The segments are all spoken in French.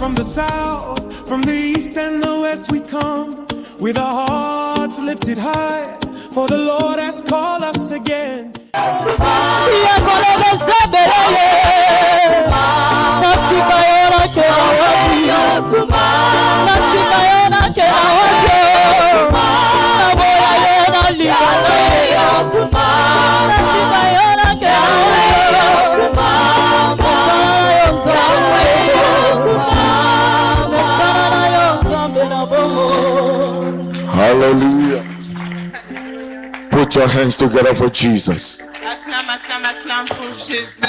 from the south, from the east and the west we come, with our hearts lifted high, for the Lord has called us again. Hallelujah. Put your hands together for Jesus. Acclame pour Jésus.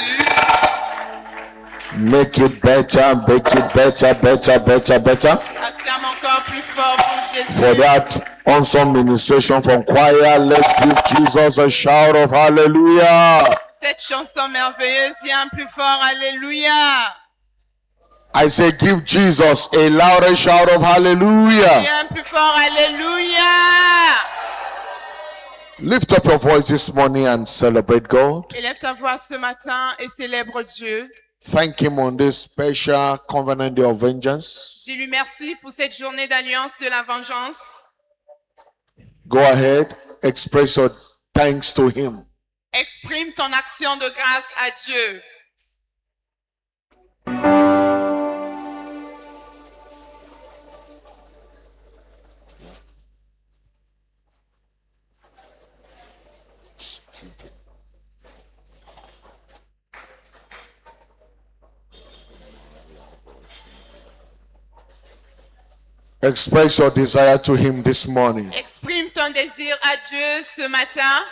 Make it better, make it better. Acclame encore plus fort pour Jésus. For that awesome ministration from choir, let's give Jesus a shout of hallelujah. Cette chanson merveilleuse, viens plus fort, alléluia. I say give Jesus a louder shout of hallelujah. Viens plus fort, alléluia. Lift up your voice this morning and celebrate God. Élève ta voix ce matin et célèbre Dieu. Thank Him on this special covenant day of vengeance. Dis-lui merci pour cette journée d'alliance de la vengeance. Go ahead, express your thanks to Him. Exprime ton action de grâce à Dieu. Express your desire to Him this morning. Exprime ton désir à Dieu ce matin.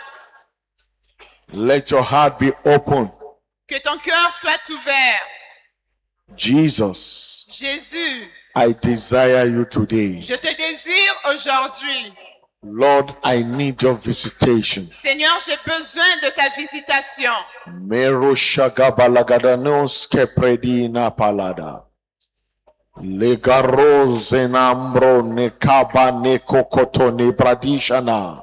Let your heart be open. Que ton cœur soit ouvert. Jesus, Jésus, I desire you today. je te désire aujourd'hui. Lord, I need your visitation. Seigneur, j'ai besoin de ta visitation. Mero shagabalagadanos kepredina palada. Legaros enambro nekaba nekokoto nebradishana.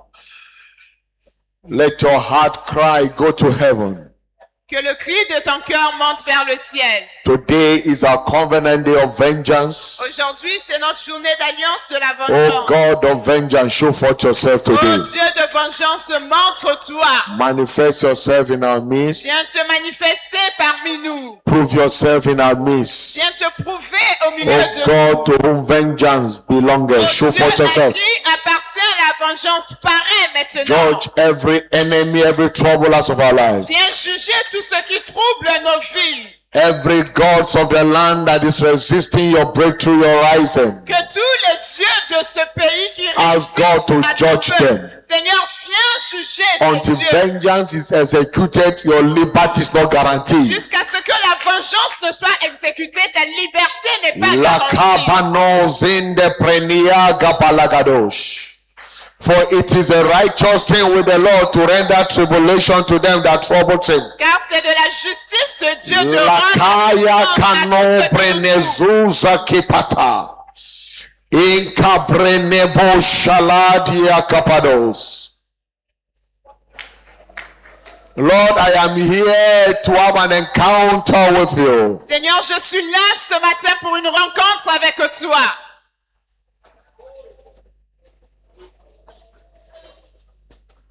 Let your heart cry, go to heaven. Que le cri de ton cœur monte vers le ciel. Today is our covenant day of vengeance. Aujourd'hui, c'est notre journée d'alliance de la Oh vengeance. God of vengeance, show forth yourself Oh today. Dieu de vengeance, montre-toi. Manifest yourself in our midst. Viens te manifester parmi nous. Prove yourself in our midst. Viens te prouver au milieu Oh de God, nous. to whom vengeance belongeth, show Oh Dieu forth à yourself. qui appartient la vengeance, paraît maintenant. Judge every enemy, every troublers of our lives. Viens juger tout ce qui trouble nos vies. Every gods of the land that is resisting your breakthrough, your rising. Que tous les dieux de ce pays qui Ask résistent God to à ton judge peuple, them. Seigneur, viens juger ces Until dieux. vengeance is executed, your liberty is not guaranteed. Jusqu'à ce que la vengeance ne soit exécutée, ta liberté n'est pas La garantie. kabanos in the prenia gapalagadosh. For it is a righteous thing with the Lord to render tribulation to them that trouble him. Car c'est de la justice de Dieu de La kaya rendre kano justice à tous ceux qui nous trouvent. prenezuza kipata. Inka brenebo shaladia kapados. Lord, I am here to have an encounter with you. Seigneur, je suis là ce matin pour une rencontre avec toi.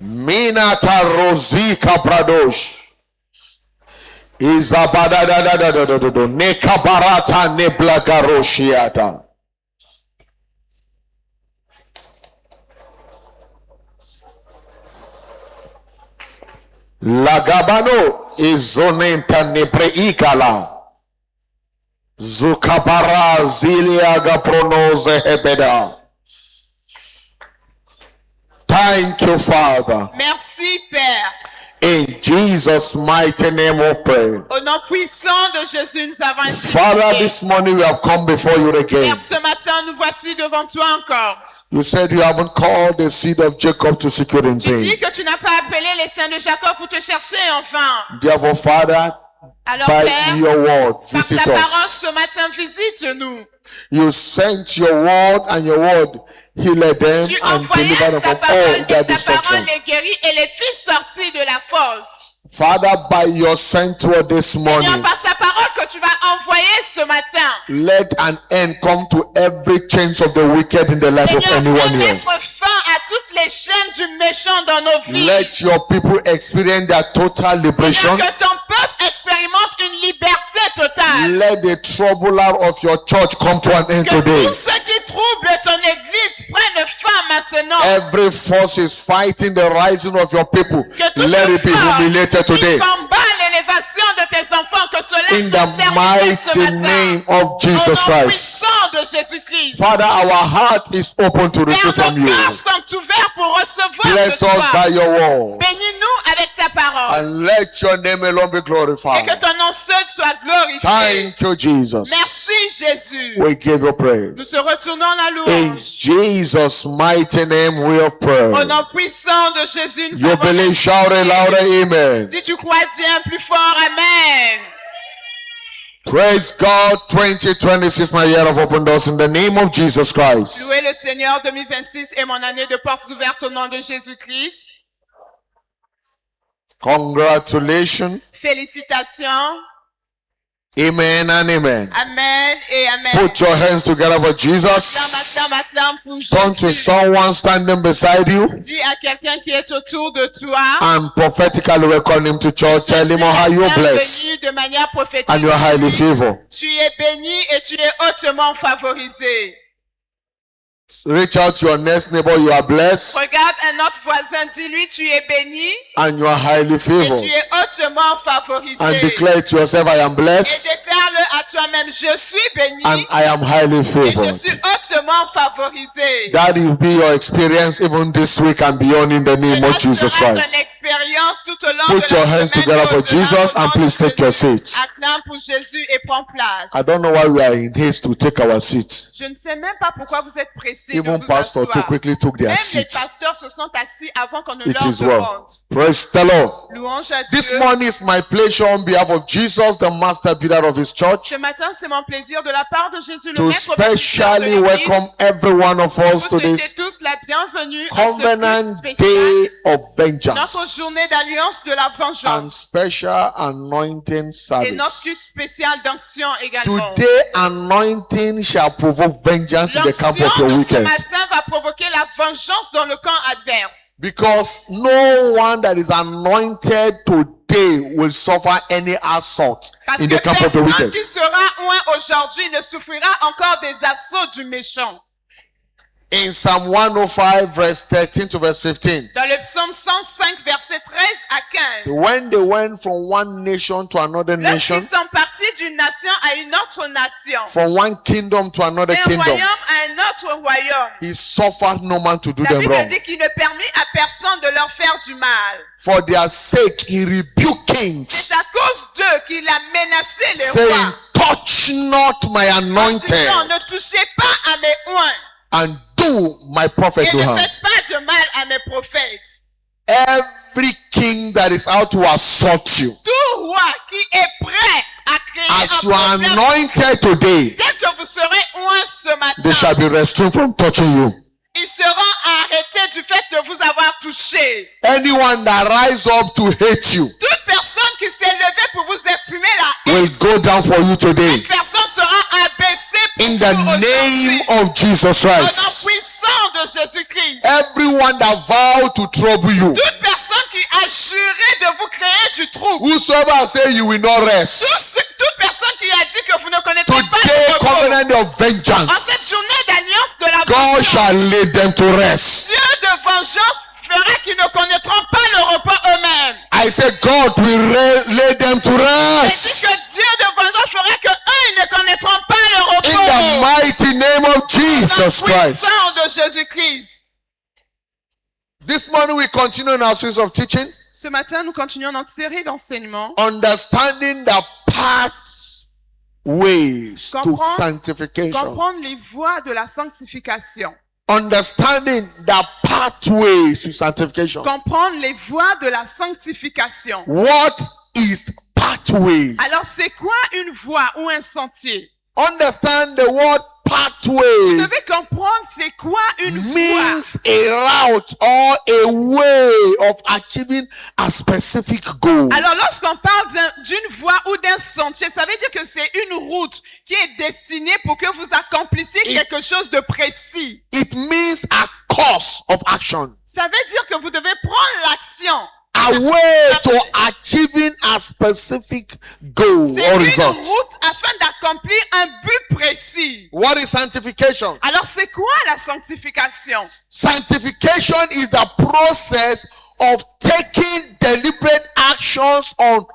Minata Rosika Pradosh. Izabada Nekabarata Neblagaroshiata. Lagabano izonenta nebreikala. Zukabara ziliaga pronoze hebeda. Thank you, Father. Merci, Père. In Jesus' mighty name of prayer. Au nom puissant de Jésus, nous avons ainsi Father, prié. this morning we have come before you again. Père, ce matin, nous voici devant toi encore. You said you haven't called the seed of Jacob to seek you in Tu dis vain. que tu n'as pas appelé les saints de Jacob pour te chercher enfin. Therefore, Father, Alors, by Père, your word, par visit ta parole us. ce matin, visite-nous. You sent your word and your word healed them Tu and envoyais delivered them ta from parole all et their ta destruction. parole les guérit et les fit sortir de la fosse. Father, by your sent word this Seigneur, morning, par ta parole que tu vas envoyer ce matin, let an end come to every chains of the wicked in the life of Seigneur, anyone viens here. mettre fin à toutes les chaînes du méchant dans nos vies. Let your people experience their total liberation. Seigneur, que ton peuple expérimente une liberté totale. Let the troubler of your church come to an end Que today. tout ce qui trouble ton église prenne fin maintenant. Every force is fighting the rising of your people. Que toute Let it be force humiliated qui today. combat l'élévation de tes enfants, que cela In soit the terminé ce mighty matin. name of Jesus Au nom Christ. puissant de Jésus-Christ. Father, our heart is open to Père, receive from nos you. cœurs sont ouverts pour recevoir Bless de us toi. by your word. Bénis-nous avec ta parole. And let your name alone be Et glorified. que ton nom seul soit glorifié. Thank you, Jesus. Merci Jésus. We give you Nous praise. te retournons la In louange. Jesus' mighty name we have Au prayed. nom puissant de Jésus, nous You avons believe, shout it louder, amen. Si tu crois, dis un plus fort, Amen. Praise God. 2026, my year of open doors in the name of Jesus Christ. Louez le Seigneur, 2026 est mon année de portes ouvertes au nom de Jésus-Christ. Congratulations. Félicitations. Amen and amen. Amen et Amen. Put your hands together for Jesus. Acclame pour Turn to Jésus. someone standing beside you Dis à quelqu'un qui est autour de toi. and prophetically welcome him to church. Tell him how you're blessed Bienvenue de manière prophétique. and you're highly favored. Tu es béni et tu es hautement favorisé. Reach out to your next neighbor. You are blessed Regarde un autre voisin, dis-lui, tu es béni and you are highly et favored. tu es hautement favorisé. And declare to yourself, I am Et blessed déclare-le à toi-même, je suis béni and I am highly et je favored. suis hautement favorisé. That will be your experience even this week and beyond in the name of Cela Jesus sera Christ. ton expérience tout au long Put de your la hands semaine together for au-delà, Jesus au nom and please de take your Jésus. seat. Acclame pour Jésus et prends place. I don't know why we are in haste to take our seat. Je ne sais même pas pourquoi vous êtes pressés de Even vous pastors too asseoir. quickly took their Même les seats. pasteurs se sont assis avant qu'on ne It leur is well. demande. Praise the Lord. Louange à This Dieu. morning is my pleasure on behalf of Jesus, the master builder of his church, Ce matin, c'est mon plaisir de la part de Jésus, le to maître bâtisseur de specially l'Église, welcome every one of us vous to souhaitez this tous la bienvenue à ce covenant culte spécial, day of notre vengeance journée d'alliance de la and vengeance special anointing et notre culte service. spécial d'onction également. Today, anointing shall provoke vengeance in the camp of L'onction your de ce wicked. matin va provoquer la vengeance dans le camp adverse. Because no one that is anointed today will suffer any assault Parce in que the camp of the personne wicked. qui sera oint aujourd'hui ne souffrira encore des assauts du méchant. In Psalm 105, verse 13 to verse 15. Dans le psaume 105, verset 13 à 15. So when they went from one nation to another nation, Lorsqu'ils sont partis d'une nation à une autre nation, from one kingdom to another d'un kingdom, royaume à un autre royaume, he suffered no man to do la them Bible wrong. dit qu'il ne permit à personne de leur faire du mal. For their sake, he rebuked kings, C'est à cause d'eux qu'il a menacé les saying, rois. touch not my En anointed disant, ne touchez pas à mes oints and do my prophet et no ne harm. faites pas de mal à mes prophètes. Every king that is out to assault you, Tout roi qui est prêt à créer as un you are problème, anointed today, dès que vous serez oint ce they matin, shall be restrained from touching you. ils seront arrêtés du fait de vous avoir touché. Anyone that rise up to hate you Toute personne qui s'est levée pour vous exprimer la haine, will go down for you today. personne sera abaissée pour In vous the aujourd'hui. name of Jesus Au nom Christ. puissant de Jésus-Christ. Everyone that vowed to trouble you, Toute personne qui a juré de vous créer du trouble. whosoever say you will not rest, Toute personne qui a dit que vous ne connaîtrez pas today le repos. covenant of En cette vengeance, journée d'alliance de la God shall vengeance, lay them to rest. Dieu de vengeance fera qu'ils ne connaîtront pas le repos eux-mêmes. I say God will lay them to Et dit rest. que Dieu de vengeance fera que eux ils ne connaîtront pas le In repos. the mighty name of Jesus Au nom Christ. puissant de Jésus-Christ. This morning we continue in our series of teaching, Ce matin, nous continuons notre série d'enseignements. understanding the pathways to Comprendre- sanctification. Comprendre les voies de la sanctification. Understanding the pathways to sanctification. Comprendre les voies de la sanctification. What is pathways? Alors, c'est quoi une voie ou un sentier? Understand the word pathways devez comprendre c'est quoi une voie. means a route or a way of achieving a specific goal. Alors lorsqu'on parle d'une voie ou d'un sentier, ça veut dire que c'est une route qui est destinée pour que vous accomplissiez quelque chose de précis. It means a course of action. Ça veut dire que vous devez prendre l'action. A way to achieving a specific goal C'est or une result. route afin d'accomplir un but précis. What is sanctification? Alors c'est quoi la sanctification? Sanctification is the process of taking deliberate actions on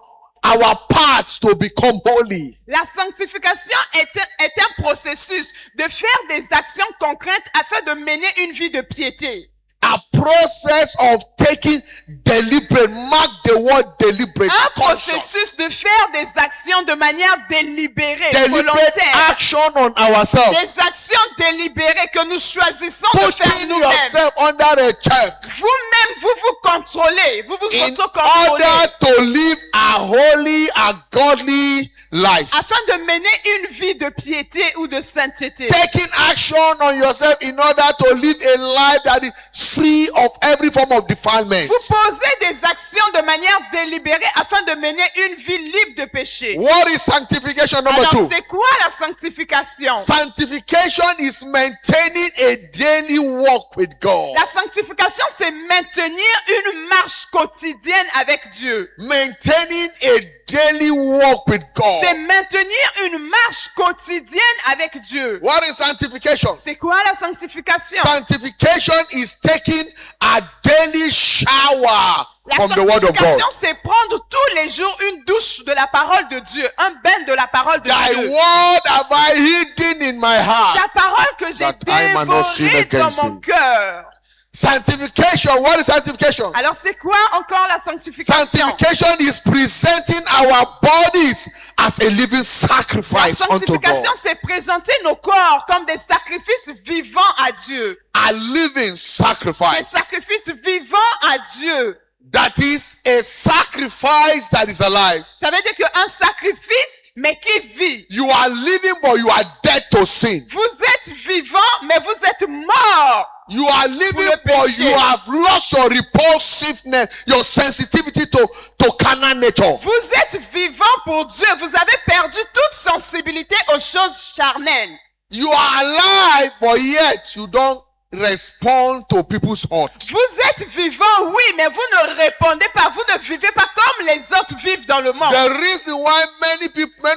our path to become holy. La sanctification est un processus de faire des actions concrètes afin de mener une vie de piété. A process of taking deliberate, mark the word deliberate, Un conscious, processus de faire des actions de manière délibérée, deliberate volontaire. action on ourselves. Des actions délibérées que nous choisissons de faire Putting nous-mêmes. yourself under a check Vous-même, vous vous contrôlez. Vous vous in auto-contrôlez. order to live a holy, a godly life. Afin de mener une vie de piété ou de sainteté. Taking action on yourself in order to live a life that is free of every form of defilement. Vous posez des actions de manière délibérée afin de mener une vie libre de péché. What is sanctification number Alors, 2? c'est quoi la sanctification? Sanctification is maintaining a daily walk with God. La sanctification, c'est maintenir une marche quotidienne avec Dieu. Maintaining a daily walk with God. C'est maintenir une marche quotidienne avec Dieu. What is sanctification? C'est quoi la sanctification? Sanctification is taking a daily shower La from the word of God. sanctification, c'est prendre tous les jours une douche de la parole de Dieu, un bain de la parole de Thy Dieu. word have I hidden in my heart. La parole que j'ai That I might not sin dévorée dans against mon thee. cœur. Sanctification. What is sanctification? Alors c'est quoi encore la sanctification? Sanctification is presenting our bodies as a living La sacrifice unto sanctification, God. c'est présenter nos corps comme des sacrifices vivants à Dieu. A living Des sacrifice. sacrifices vivants à Dieu. That is a sacrifice that is alive. Ça veut dire qu'un sacrifice, mais qui vit. You are living, but you are dead to sin. Vous êtes vivant, mais vous êtes mort. You are living, Pour le but péché. you have lost your repulsiveness, your sensitivity to carnal nature. Vous êtes vivant pour Dieu. Vous avez perdu toute sensibilité aux choses charnelles. You are alive, but yet you don't respond to people's heart. Vous êtes vivant, oui, mais vous ne répondez pas. Vous ne vivez pas comme les autres vivent dans le monde. The reason why many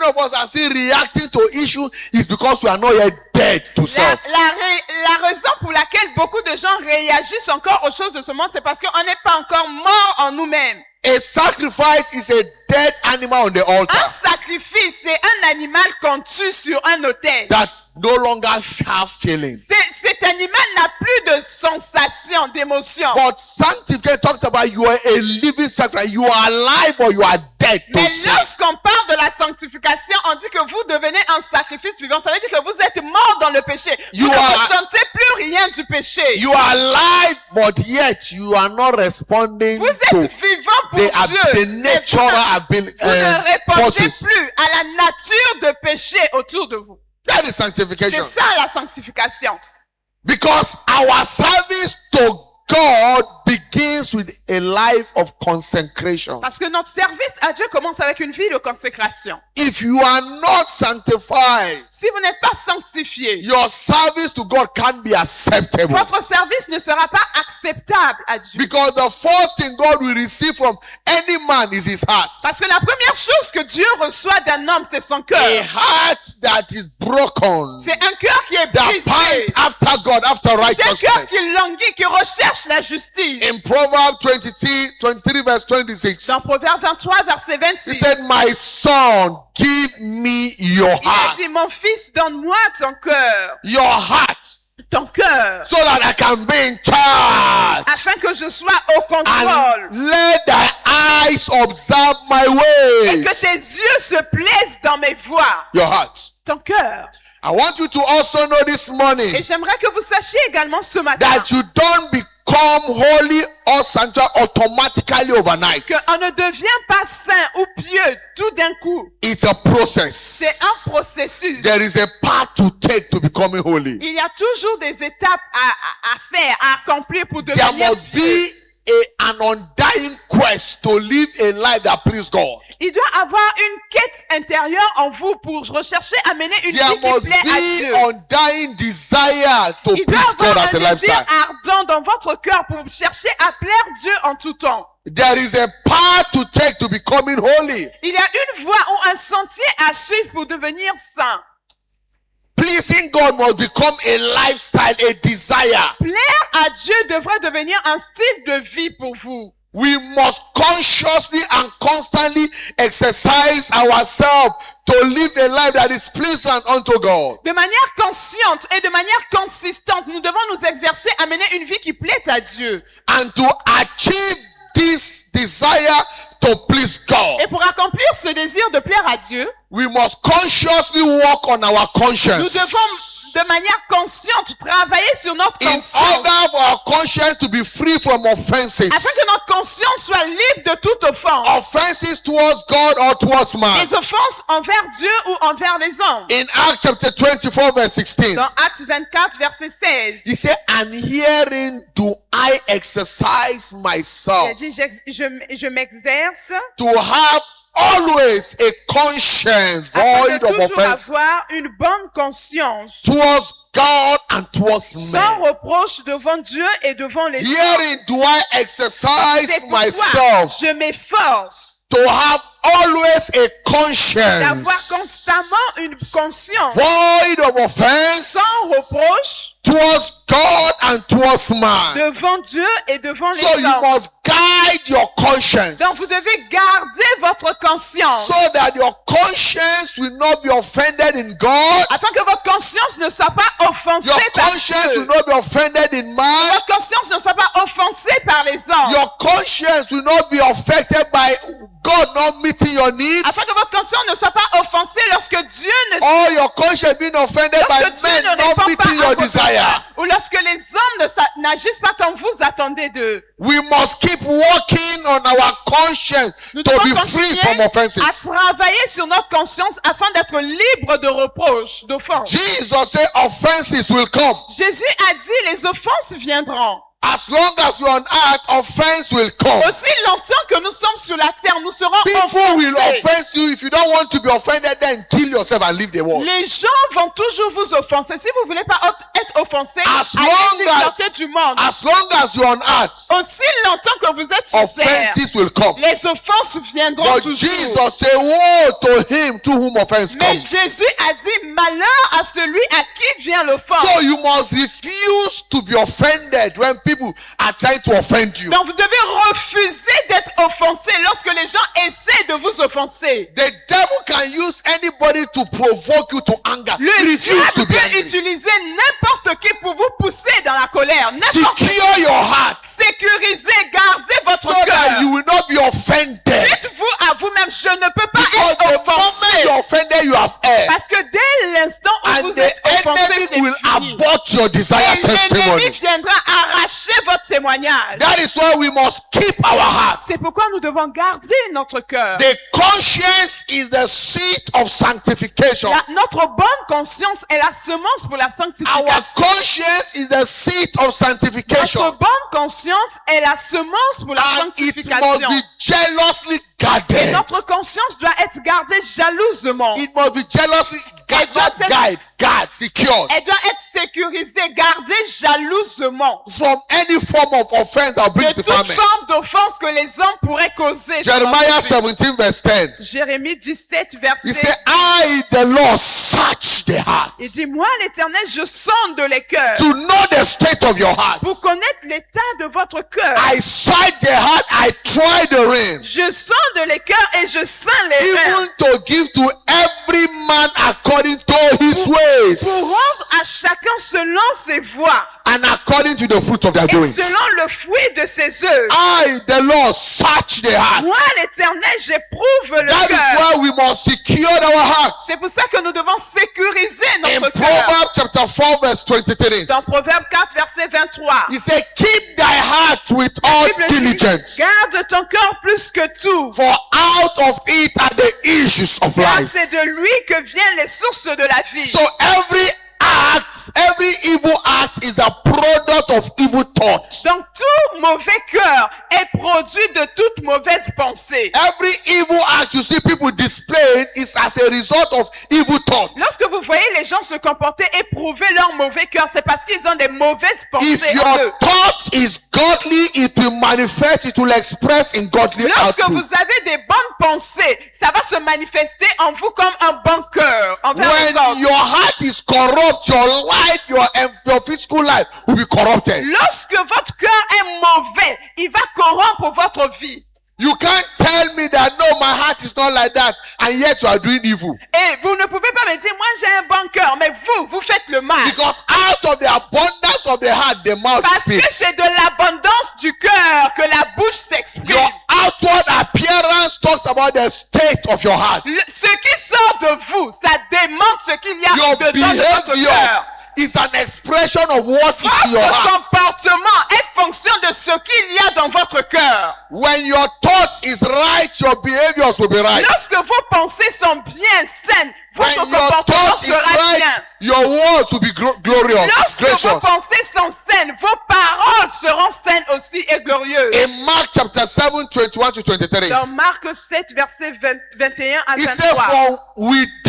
of us are still reacting to issues is because we are not yet dead to self. La raison pour laquelle beaucoup de gens réagissent encore aux choses de ce monde, c'est parce qu'on n'est pas encore mort en nous-mêmes. A sacrifice is a dead animal on the Un altar sacrifice, c'est un animal qu'on tue sur un autel. that no longer have feelings. Cet animal n'a plus de sensation, d'émotion. But sanctification talks about you are a living sacrifice. You are alive, but you are dead to Mais sin. lorsqu'on parle de la sanctification, on dit que vous devenez un sacrifice vivant. Ça veut dire que vous êtes mort dans le péché. Vous You ne are- ressentez plus rien du péché. You are alive, but yet you are not responding Vous êtes to vivant pour the Dieu. Mais natural vous ne répondez forces. plus à la nature de péché autour de vous. That is C'est sanctification. ça la sanctification. Because our service to God begins with a life of consecration. Parce que notre service à Dieu commence avec une vie de consécration. If you are not sanctified, Si vous n'êtes pas sanctifié, your service to God can't be acceptable. votre service ne sera pas acceptable à Dieu. Because the first thing God will receive from any man is his heart. Parce que la première chose que Dieu reçoit d'un homme, c'est son A cœur. heart that is broken. C'est un cœur qui est That brisé. pant after God, after C'est un cœur righteousness. qui languit, qui recherche la justice. In Proverbs 23 verse 26, Dans Proverbe 23, verset he 26, said, my son, give me your il a heart. dit, mon fils, donne-moi ton cœur. Your heart. Ton cœur. So that I can be in charge. Afin que je sois au contrôle. And let thy eyes observe my Et ways. que tes yeux se plaisent dans mes voies. Your heart. Ton cœur. I want you to also know this morning Et j'aimerais que vous sachiez également ce matin that you don't become holy or sanctuary automatically overnight. qu'on ne devient pas saint ou pieux tout d'un coup. It It's a process. C'est un processus. There is a path to take to becoming holy. Il y a toujours des étapes à faire, à accomplir pour There devenir must pieux. be an undying quest to live a life that pleases God. Il doit avoir une quête intérieure en vous pour rechercher à mener une There vie qui must plaît à be Dieu. undying desire to Il doit please God avoir as a un désir lifestyle. ardent dans votre cœur pour chercher à plaire Dieu en tout temps. There is a path to take to becoming holy. Il y a une voie ou un sentier à suivre pour devenir saint. Pleasing God must become a lifestyle, a desire. Plaire à Dieu devrait devenir un style de vie pour vous. We must consciously and constantly exercise ourselves to live a life that is pleasant unto God. De manière consciente et de manière consistante, nous devons nous exercer à mener une vie qui plaît à Dieu. And to achieve this desire to please God, Et pour accomplir ce désir de plaire à Dieu, we must consciously work on our nous conscience. devons de manière consciente travailler sur notre In conscience order for our conscience to be free from offenses. afin que notre conscience soit libre de toute offense. Offenses towards God or towards man. Les offenses envers Dieu ou envers les hommes. In Acts chapter 24 verse 16. Dans Acte 24, verset 16, He said, and herein do I exercise il myself a dit, je m'exerce to have always a conscience afin void de of toujours offense avoir une bonne conscience, towards God and towards sans men. reproche devant Dieu et devant les hommes. Herein do I C'est exercise pourquoi myself je m'efforce to have always a d'avoir conscience constamment une conscience void of offense sans reproche towards God and towards man. devant Dieu et devant les So you hommes. must guide your conscience Donc vous devez garder votre conscience so that your conscience will not be offended in God. afin que votre conscience ne soit pas offensée Your par conscience Dieu. will not be offended in man. Votre conscience ne soit pas offensée par les hommes. Your conscience will not be affected by God not meeting your needs. Afin que votre conscience ne soit pas offensée lorsque Dieu ne Or your conscience being offended by lorsque Dieu men ne not répond pas meeting à your vos desire. besoins, ou lorsque les hommes n'agissent pas comme vous attendez d'eux. We must keep working on our conscience Nous to devons be free continuer from à offenses. travailler sur notre conscience afin d'être libre de reproches, d'offenses. Jesus said offenses will come. Jésus a dit les offenses viendront. As long as you're on earth, offense will come. Aussi longtemps que nous sommes sur la terre, nous serons People will offensés. offense you. If you don't want to be offended, then kill yourself and leave the world. Les gens vont toujours vous offenser. Si vous voulez pas être offensé, As allez-y, long as- sortez du monde. As long as you're on earth, Aussi longtemps que vous êtes sur terre, offenses will come. les offenses viendront But toujours. Jesus said, woe to him to whom offense Mais comes. Jésus a dit malheur à celui à qui vient l'offense. So you must refuse to be offended when people are trying to offend you. Donc vous devez refuser d'être offensé lorsque les gens essaient de vous offenser. The devil can use anybody to provoke you to anger. Le Refuse to diable be peut angry. utiliser n'importe qui pour vous pousser dans la colère. N'importe qui. Secure your heart Sécurisez, gardez votre so that cœur. you will not be offended. Dites-vous à vous-même, je ne peux pas Because être the moment offensé. you're offended, you have erred. Parce que dès l'instant où And vous the êtes offensé, c'est enemy will fini. abort your desire Et l'ennemi testimony. viendra arracher votre témoignage. That is why we must keep our hearts. C'est pourquoi nous devons garder notre cœur. The conscience is the seed of sanctification. Notre bonne conscience est la semence pour la Our sanctification. conscience is the seed of Notre sanctification. bonne conscience est la semence pour la And it must sanctification. be jealously Et guarded. notre conscience doit être gardée jalousement. It must be jealously guarded, not guard, secured Elle doit être sécurisée, gardée jalousement. from any form of offense that brings De toute defilement. forme d'offense que les hommes pourraient causer. Jeremiah 17 verse 10. Jérémie 17, He verset. said, I, the Lord, search the heart Il dit, moi l'Éternel, je sonde les cœurs to know the state of your heart. pour connaître l'état de votre cœur. I search the heart, I try the ring, Je sonde les cœurs et je sens les reins. even to give to every every man according to his ways pour rendre à chacun selon ses voies and according to the fruit of their et doings. selon le fruit de ses œuvres. I, the Lord, search the heart. Moi, l'Éternel, j'éprouve le That is cœur. why we must secure our hearts. C'est pour ça que nous devons sécuriser In notre cœur. Proverbs chapter 4 verse 23, Dans Proverbe 4, verset 23. he said, keep thy heart with all La Bible dit, diligence, garde ton cœur plus que tout. for out of it are the issues of Car life. c'est de lui que viennent les sources de la vie. So every evil act is a product of evil thoughts. Donc tout mauvais cœur est produit de toute mauvaise pensée. Every evil act you see people displaying is as a result of evil thoughts. Lorsque vous voyez les gens se comporter, éprouver leur mauvais cœur, c'est parce qu'ils ont des mauvaises If pensées en eux. your thought is godly, it will manifest, it will express in godly Lorsque output. vous avez des bonnes pensées, ça va se manifester en vous comme un bon cœur envers les When autres. your heart is corrupt, your life, your physical life will be corrupted. Lorsque votre cœur est mauvais, il va corrompre votre vie. You can't tell me that no, my heart is not like that, and yet you are doing evil. Et vous ne pouvez pas me dire, moi j'ai un bon cœur, mais vous faites le mal. Because out of the abundance of the heart, the mouth Parce que speaks. c'est de l'abondance du cœur que la bouche s'exprime. Your outward appearance talks about the state of your heart. Ce qui sort de vous, ça démontre ce qu'il y a Your dedans de votre behavior cœur. is an expression of what is in your Votre heart. comportement est fonction de ce qu'il y a dans votre cœur. When your thought is right, your behaviors will be right. Lorsque vos pensées sont bien saines, votre When your comportement thought is sera right, bien. your words will be glorious, Lorsque vos gracious. pensées sont saines, vos paroles seront saines aussi et glorieuses. In Mark chapter 7, 21 to 23, Dans Marc 7, verset 21 à he said, 23, from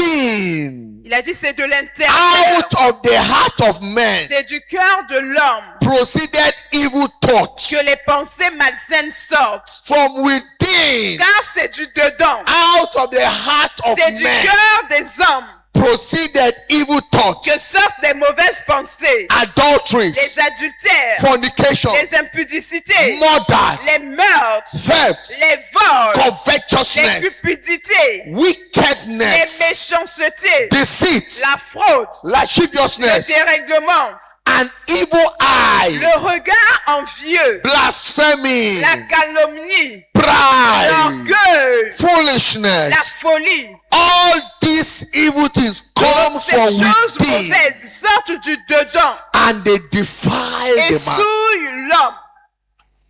within, il a dit c'est de l'intérieur, out of the heart of man, c'est du cœur de l'homme proceeded evil thoughts. que les pensées malsaines sortent. From within, Car c'est du dedans, out of the heart of c'est du man, cœur des hommes proceeded evil thoughts, que sortent des mauvaises pensées, adulteries, les adultères, fornication, les impudicités, murder, les meurtres, thefts, les vols, les covetousness, cupidités, les wickedness, méchancetés, deceit, la fraude, le lasciviousness, dérèglement, an evil eye, le regard envieux, blasphemy, la calomnie, pride, l'orgueil, la foolishness. folie. All these evil things come Ces from choses within, mauvaises sortent du dedans and they defile et the man. souillent l'homme.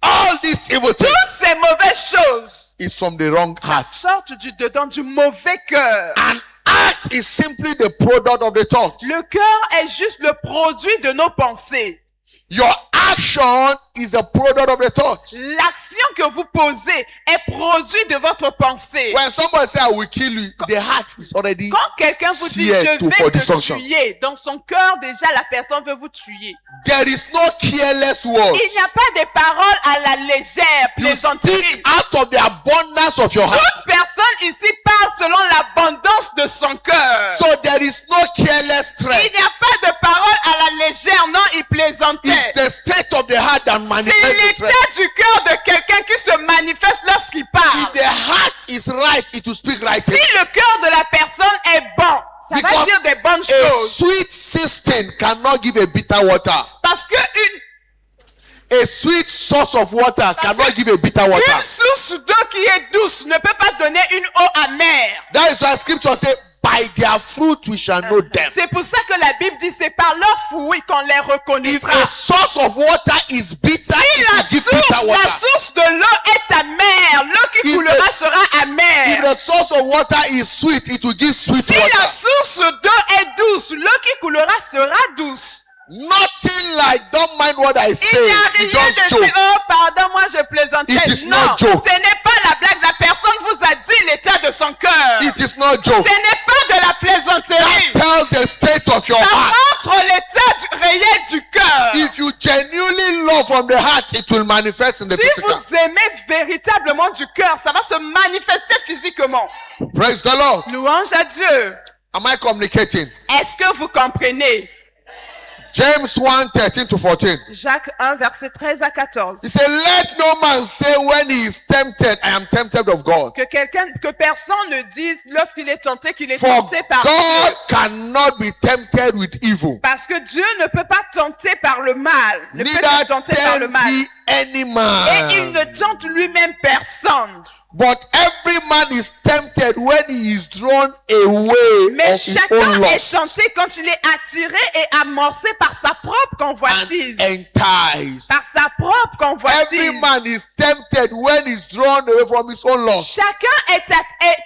All these evil things Toutes ces mauvaises choses is from the wrong heart. sortent du dedans, du mauvais cœur. An act is simply the product of the thought. Le cœur est juste le produit de nos pensées. Your action is a product of the thought. L'action que vous posez est produit de votre pensée. When somebody say I will kill you, the heart is already Quand quelqu'un vous dit seared je vais for te destruction. tuer, dans son cœur déjà la personne veut vous tuer. There is no careless words. Il n'y a pas de paroles à la légère, You plaisanterie. speak out of the abundance of your heart. Toute personne ici parle selon l'abondance de son cœur. So there is no careless Il threat. n'y a pas de paroles à la légère, non, il plaisantait. It's the state of the heart that C'est manifests the l'état threat. du cœur de quelqu'un qui se manifeste lorsqu'il If parle. the heart is right, it will speak right. Si le cœur de la personne est bon, ça va Because dire des bonnes A choses. sweet cistern cannot give a bitter water. Parce que A sweet source of water cannot give a bitter water. une source d'eau qui est douce ne peut pas donner une eau amère. That is why scripture says, by their fruit we shall know them. C'est pour ça que la Bible dit c'est par leurs fruits qu'on les If reconnaîtra. a source of water is bitter, Si it la will give bitter source water. de l'eau est amère, l'eau qui If coulera the- sera If amère. the source of water is sweet, it will give sweet Si la water. source d'eau est douce, l'eau qui coulera sera douce. Nothing like, don't mind what I say. Il n'y a It's rien just de joke. oh pardon, moi je plaisantais. It is Non, not joke. ce n'est pas la blague. La personne vous a dit l'état de son cœur. It is not joke. Ce n'est pas de la plaisanterie. That tells the state of your Ça heart. montre l'état réel du cœur. If you genuinely love from the heart, it will manifest in the Si physical. vous aimez véritablement du cœur, ça va se manifester physiquement. Praise the Lord. Louange à Dieu. Am I communicating? Est-ce que vous comprenez? James 1, 13 to 14. Jacques 1, verset 13 à 14. He said, let no man say when he is tempted, I am tempted of God. Que personne ne dise lorsqu'il est tenté qu'il est For tenté par God Dieu. cannot be tempted with evil, Parce que Dieu ne peut pas tenter par le mal. Ne peut neither pas tenter par le tempt mal. he any Et il man. ne tente lui-même personne. But every man is tempted when he is drawn away Mais of his chacun own est lust tenté quand il est attiré et amorcé par sa propre convoitise. and enticed. Par sa propre convoitise. Every man is tempted when he's drawn away from his own lust. Chacun est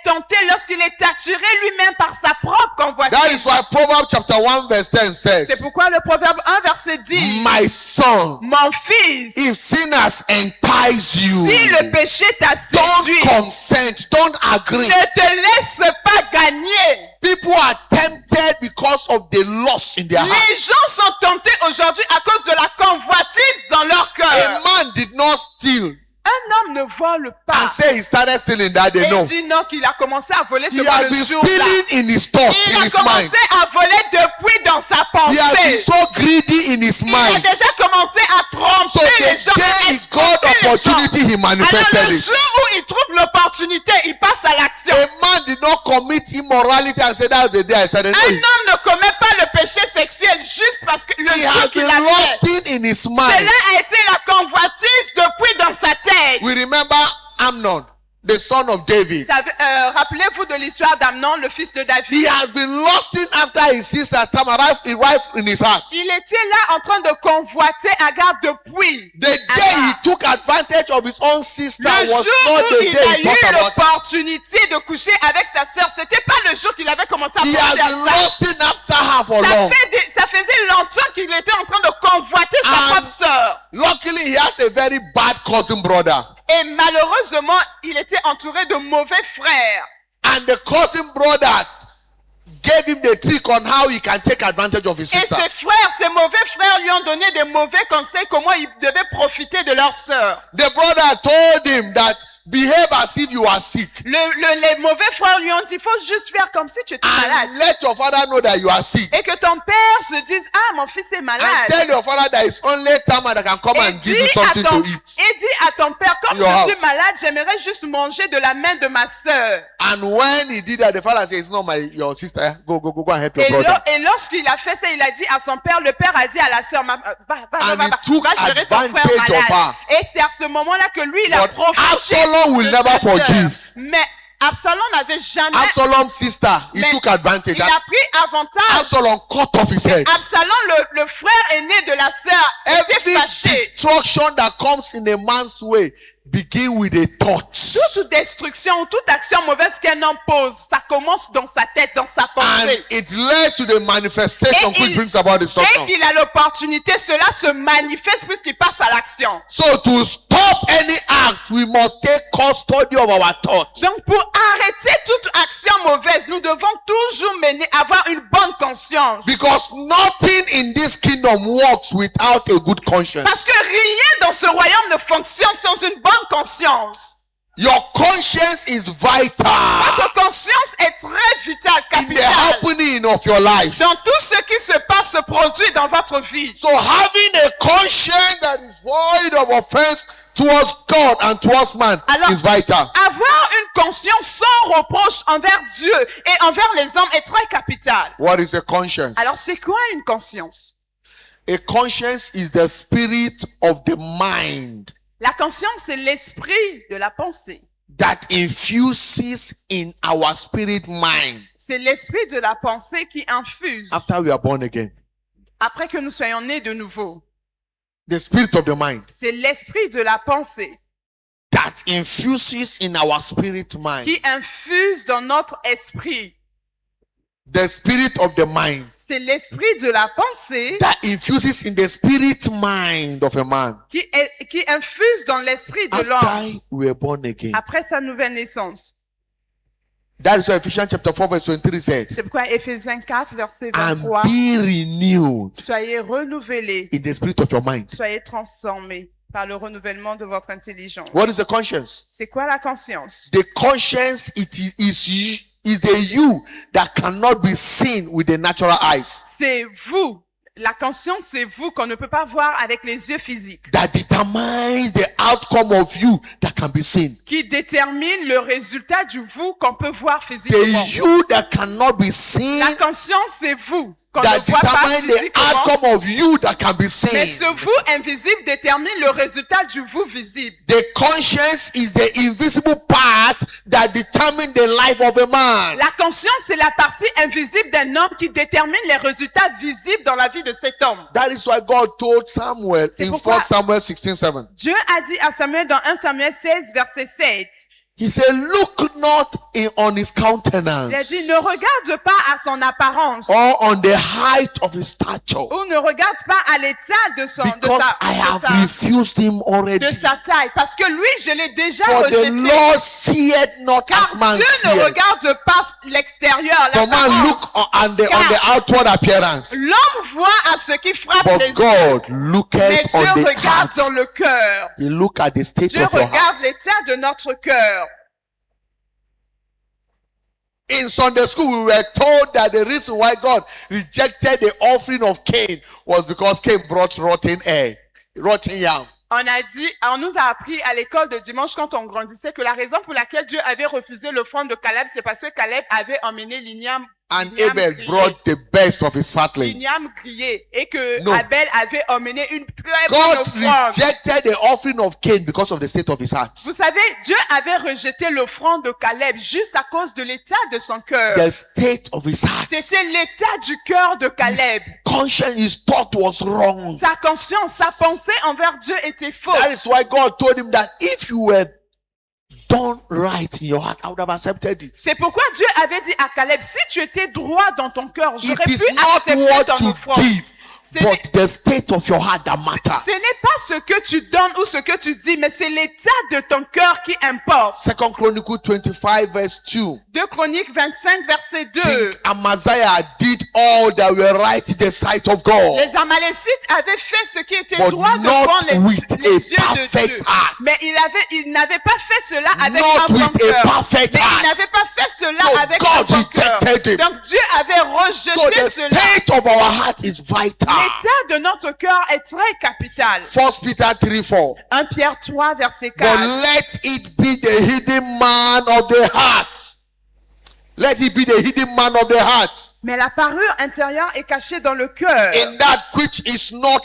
tenté lorsqu'il est attiré lui-même par sa propre That is convoitise. why Proverbs chapter 1 verse 10 C'est says, pourquoi le proverbe 1 verset 10. my son, Mon fils, if sinners entice you, si le péché t'a séduit, don't consent, don't agree. ne te laisse pas gagner. People are tempted because of the lust in their heart. Les gens sont tentés aujourd'hui à cause de la convoitise dans leur A cœur. man did not steal Un homme ne vole pas. and say he started stealing that day. Et No. il dit non, qu'il a commencé à voler He seulement has le been jour-là. stealing in his thoughts, Il in a his mind. commencé à voler depuis dans sa He has been pensée. so greedy in his Il a mind. déjà commencé à So tromper les gens, the à day he got escroquer les gens. opportunity, he Alors manifested le it. jour où il trouve l'opportunité, il passe à l'action. A man did not commit immorality and say that's the day I said it. Un No, homme ne commet pas le péché sexuel juste parce que le he has jour qu'il been a fait. lusting in his mind. Cela a été la convoitise depuis dans sa tête. We remember Amnon, the son of David. Rappelez-vous de l'histoire d'Amnon, le fils de He David. has been lusting after his sister Tamar, his wife in his heart. Il était là en train de convoiter Agar depuis. The day he took advantage of his own sister Le was jour not où the il day a he thought eu about it. l'opportunité de coucher avec sa sœur, c'était pas le jour qu'il avait commencé à He has penser à been ça. lusting after her for long. Ça faisait longtemps qu'il était en train de convoiter sa And- propre sœur. Luckily, he has a very bad cousin brother. Et malheureusement, il était entouré de mauvais frères. And the cousin brother gave him the trick on how he can take advantage of his Et sister. ses mauvais frères lui ont donné des mauvais conseils comment il devait profiter de leur sœur. The brother told him that behave as if you are sick. Les mauvais frères lui ont dit, il faut juste faire comme si tu étais malade. And let your father know that you are sick. Et que ton père se dise, ah, mon fils est And malade. tell your father that it's only Tamar that can come Et and give you something to eat. dis à ton père, comme Your je suis house. malade, j'aimerais juste manger de la main de ma sœur. And when he did that, the father said, it's not your sister. Go and help your brother. Et lorsqu'il a fait ça, il a dit à son père, le père a dit à la sœur, va And he took gérer ton frère advantage of malade. her. Et c'est à ce moment-là que lui, il a But profité Absalom will de never sa sœur. forgive. Mais Absalom n'avait jamais, Absalom's sister, he mais took advantage. il a pris avantage. Absalom cut off his head. Absalom, le frère aîné de la sœur, était Every fâché. destruction that comes in a man's way begin with a thought. Toute destruction, toute action mauvaise qu'un homme pose, ça commence dans sa tête, dans sa And pensée. it leads to the manifestation Et which brings about dès destruction. qu'il a l'opportunité, cela se manifeste puisqu'il passe à l'action. So to stop any act, we must take custody of our thoughts. Donc pour arrêter toute action mauvaise, nous devons toujours avoir une bonne conscience. Because nothing in this kingdom works without a good conscience. Parce que rien dans ce royaume ne fonctionne sans une bonne conscience. Your conscience is vital Votre conscience est très vitale, in the capitale. happening of your life. Dans tout ce qui se passe, se produit dans votre vie. So having a conscience that is void of offense towards God and towards man Alors, is vital. Avoir une conscience sans reproche envers Dieu et envers les hommes est très capital. What is a conscience? Alors c'est quoi une conscience? A conscience is the spirit of the mind La conscience, c'est l'esprit de la pensée. that infuses in our spirit mind C'est l'esprit de la pensée qui infuse after we are born again. après que nous soyons nés de nouveau. The spirit of the mind C'est l'esprit de la pensée that infuses in our spirit mind. qui infuse dans notre esprit. The spirit of the mind C'est l'esprit de la pensée that infuses in the spirit mind of a man qui infuse dans l'esprit de l'homme after we were born again. après sa nouvelle naissance. That is what Ephesians chapter 4 verse 23 said. C'est pourquoi Éphésiens 4, verset And 23, be renewed soyez renouvelés, in the spirit of your mind. soyez transformés par le renouvellement de votre intelligence. What is the conscience? C'est quoi la conscience? The conscience is the you that cannot be seen with the natural eyes. C'est vous, La conscience, c'est vous qu'on ne peut pas voir avec les yeux physiques, that determines the outcome of you that can be seen. qui détermine le résultat du vous qu'on peut voir The physiquement. you that cannot be seen, La conscience, c'est vous qu'on that ne voit pas determines the physiquement. outcome of you that can be Mais seen. ce vous invisible détermine le résultat du vous visible. The conscience is the invisible part that determines the life of a man. La conscience, c'est la partie invisible d'un homme qui détermine les résultats visibles dans la vie de cet homme. That is why God told Samuel C'est in pourquoi- 1 Samuel 16:7. Dieu a dit à Samuel dans 1 Samuel 16, verset 7, He said, look not on his il a countenance dit, ne regarde pas à son apparence, or on the height of his stature, ou ne regarde pas à l'état because I have refused him already. de sa taille, parce que lui, je l'ai déjà For the rejeté. Lord seeth not Car as man Dieu ne seeth. regarde pas l'extérieur, For man look l'apparence. on the outward appearance, L'homme voit à ce qui frappe but les yeux, God mais looketh Dieu on the regarde heart. dans le cœur. He look at the state Dieu of your regarde heart. l'état de notre cœur. In Sunday school, we were told that the reason why God rejected the offering of Cain was because Cain brought rotten egg, rotten yam. On nous a appris à l'école de dimanche quand on grandissait que la raison pour laquelle Dieu avait refusé l'offrande de Caleb, c'est parce que Caleb avait emmené l'igname And Abel brought the best of his fatlings. l'igname grillé et que No. Abel avait emmené une très bonne God offrande. rejected the offering of Cain because of the state of his heart. Vous savez, Dieu avait rejeté l'offrande de Caleb juste à cause de l'état de son cœur. The state of his heart. C'était l'état du cœur de Caleb. Conscience, his thought was wrong. Sa conscience, sa pensée envers Dieu était That is fausse. why God told him that if you were done right in your heart, I would have accepted it. C'est pourquoi Dieu avait dit à Caleb, si tu étais droit dans ton cœur, It j'aurais is pu not accepter what ton you offrande. give, Ce n'est- but the state of your heart that matters. Ce n'est pas ce que tu donnes ou ce que tu dis, mais c'est l'état de ton cœur qui importe. 2 Chronicles 25 verse 2. 2 Chroniques 25, verset 2. King Amaziah did all that were right in the sight of God. Les Amalécites avaient fait ce qui était But droit not devant les with yeux de a perfect Dieu. heart. Mais ils n'avaient pas fait cela avec Not un bon with a cœur. perfect Mais heart. ils n'avaient pas fait cela So avec God un bon cœur. rejected him. Donc Dieu avait So rejeté the cela. state of our heart is vital. L'état de notre cœur est très capital. 1 Peter 3:4. 1 Pierre 3, verset But 4. let it be the hidden man of the heart. Let it be the hidden man of the heart. Mais la parure intérieure est cachée dans le cœur. In that which is not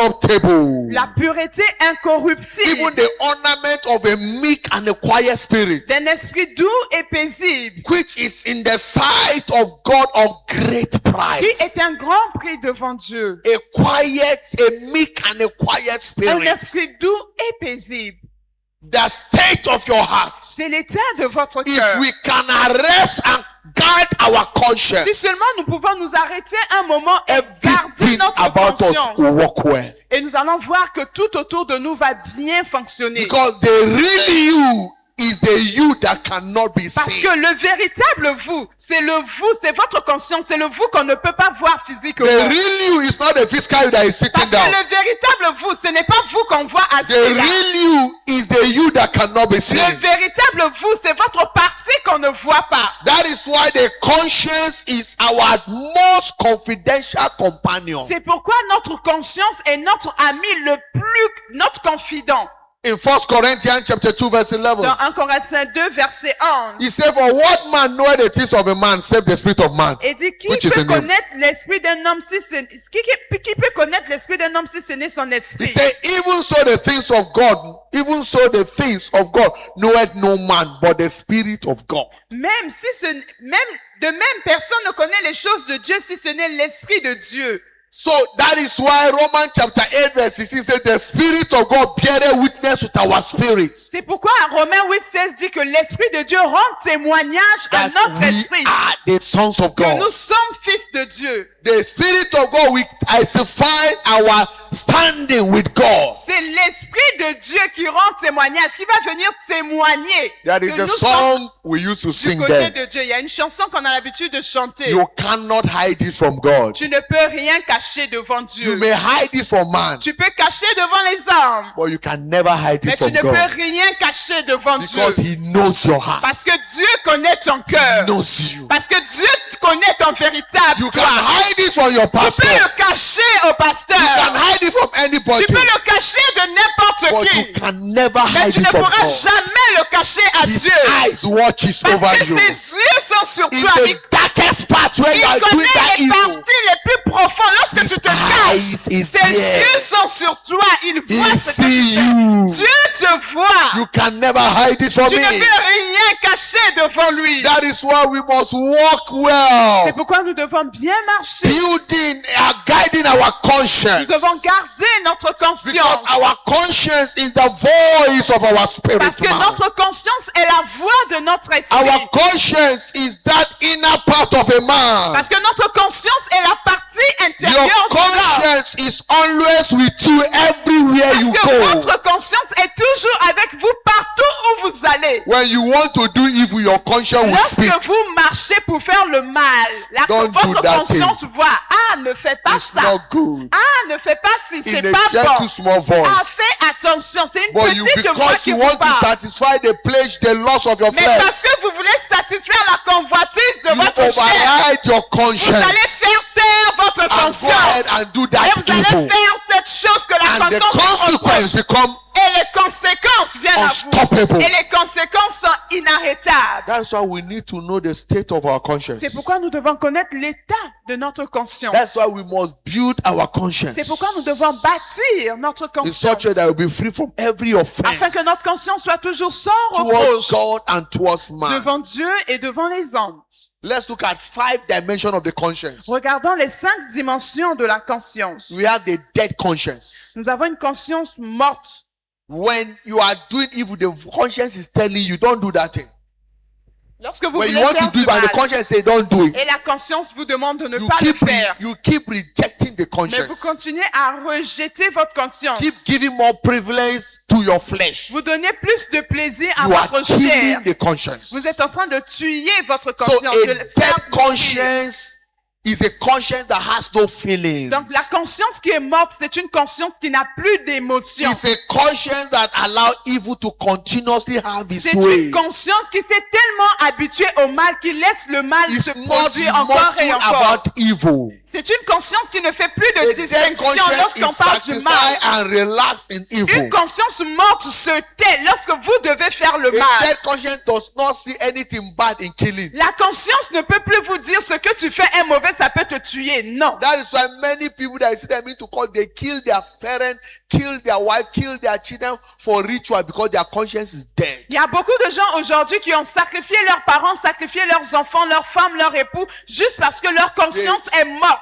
corruptible. La pureté incorruptible Even the ornament of a meek and a quiet spirit. d'un esprit doux et paisible, Which is in the sight of God of great qui price. est un grand prix devant Dieu. A quiet, a meek and a quiet Un spirit. esprit doux et paisible. The state of your heart. C'est l'état de votre If cœur. we can arrest and guard our conscience, Si seulement nous pouvons nous arrêter un moment et garder everything notre about us conscience, will work well. et nous allons voir que tout autour de nous va bien fonctionner. Because the real you is the you that cannot be Parce seen. que le véritable vous, c'est le vous, c'est votre conscience, c'est le vous qu'on ne peut pas voir physiquement. The real you is not the physical you that is sitting Parce que down. le véritable vous, ce n'est pas vous qu'on voit assis The là. real you is the you that cannot be Le seen. véritable vous, c'est votre partie qu'on ne voit pas. That is why the conscience is our most confidential companion. C'est pourquoi notre conscience est notre ami le plus, notre confident. In 1 Corinthians chapter 2 verse 11. Dans 1 Corinthiens 2, verset 11. He said, for what man knoweth the things of a man, save the spirit of man. Et dit, qui Which is peut in him. connaître l'esprit d'un homme si ce qui peut connaître l'esprit d'un homme si ce n'est son He esprit? said, even so the things of God, even so the things of God knoweth no man, but the spirit of God. Même si même personne ne connaît les choses de Dieu si ce n'est l'esprit de Dieu. So that is why Romans chapter 8 verse 16 says, the spirit of God beareth witness with our spirits C'est pourquoi Romains 8:16 dit que l'esprit de Dieu rend témoignage à that notre we esprit are the sons of que God. nous sommes fils de Dieu. The spirit of God will testify our standing with God. C'est l'Esprit de Dieu qui rend témoignage, qui va venir témoigner There que is a nous sommes song we used to du sing côté then. de Dieu. Il y a une chanson qu'on a l'habitude de chanter. You cannot hide it from God. Tu ne peux rien cacher devant You Dieu. may hide it from man, Tu peux cacher devant les hommes, but you can never hide mais it tu from ne peux God. rien cacher devant Dieu. Because he knows your heart. Parce que Dieu connaît ton He cœur. knows you. Parce que Dieu connaît ton véritable You can toi. hide it from your Tu pastor. peux You le cacher au pasteur. can hide it from anybody. Tu peux le cacher de n'importe But qui. you can never Mais hide tu it ne from pourras God. jamais le cacher à His Dieu. eyes watches Parce over que you. ses yeux sont sur In toi. the darkest part where you Il are doing connaît that les evil, parties les plus profondes. Lorsque His tu te eyes caches, is ses there. yeux sont sur toi. Il voit he ce que tu see fais. you. Dieu te voit. You can never hide it from Tu ne me. peux rien cacher devant lui. That is why we must walk C'est well, pourquoi nous devons bien marcher. building, guiding our Nous conscience. devons garder notre Because conscience. our conscience is the voice of our spirit Parce que man. notre conscience est la voix de notre esprit. Our conscience is that inner part of a man. Parce que notre conscience est la partie Your intérieure de l'homme. conscience is always with you everywhere you Parce que go. votre conscience est toujours avec vous partout où vous allez. When you want to do evil, your conscience will speak. Lorsque vous marchez pour faire le mal, Don't do votre that conscience voit, ah, ne fais pas It's ça. not good. Ah, ne fais pas ci, c'est In pas a gentle bon. small Ah, voice. fais attention, c'est une But you, petite voix because qui you vous want to parle. satisfy the pleasure, the loss of your Mais flesh, parce que vous voulez satisfaire la convoitise de you votre chair, override your vous allez conscience faire taire votre and go ahead conscience. and do Et that vous allez evil. faire cette chose que la And the conscience consequence reproche. become Et les conséquences viennent à vous. unstoppable. Et les conséquences sont inarrêtables. That's why we need to know the state of our conscience. C'est pourquoi nous devons connaître l'état de notre conscience. That's why we must build our conscience C'est pourquoi nous devons bâtir notre in such conscience. a that we'll be free from every offense Afin que notre conscience soit toujours sans towards reproche God and towards man. devant Dieu et devant les hommes. Let's look at 5 dimensions of the conscience. Regardons les 5 dimensions de la conscience. We have the dead conscience. Nous avons une conscience morte. When you are doing evil, the conscience is telling you, don't do that thing. Lorsque vous When you voulez want to faire do du it, and the mal, conscience says, don't do et it. la conscience vous demande de ne You pas le keep, faire, you keep rejecting the mais vous conscience. continuez à rejeter votre conscience. Keep giving more privilege to your flesh. Vous donnez plus de plaisir à You are votre chair. killing the conscience. Vous êtes en train de tuer votre So conscience. a de le dead faire mourir. conscience is a conscience that has no feelings. Donc la conscience qui est morte, c'est une conscience qui n'a plus d'émotion. It's a conscience that allows evil to continuously have its C'est way. une conscience qui s'est tellement habituée au mal qu'il laisse le mal It's se not produire encore muscle et encore. about evil. C'est une conscience qui ne fait plus A de dead distinction conscience lorsqu'on is parle du satisfied mal. and relaxed in evil. Une conscience morte se tait lorsque vous devez faire le A mal. dead conscience does not see anything bad in killing. La conscience ne peut plus vous dire ce que tu fais est mauvais, ça peut te tuer. Non. That is why many people that see them into court, they kill their parents, kill their wife, kill their children for ritual because their conscience is dead. Il y a beaucoup de gens aujourd'hui qui ont sacrifié leurs parents, sacrifié leurs enfants, leurs femmes, leurs époux, juste parce que leur conscience est morte.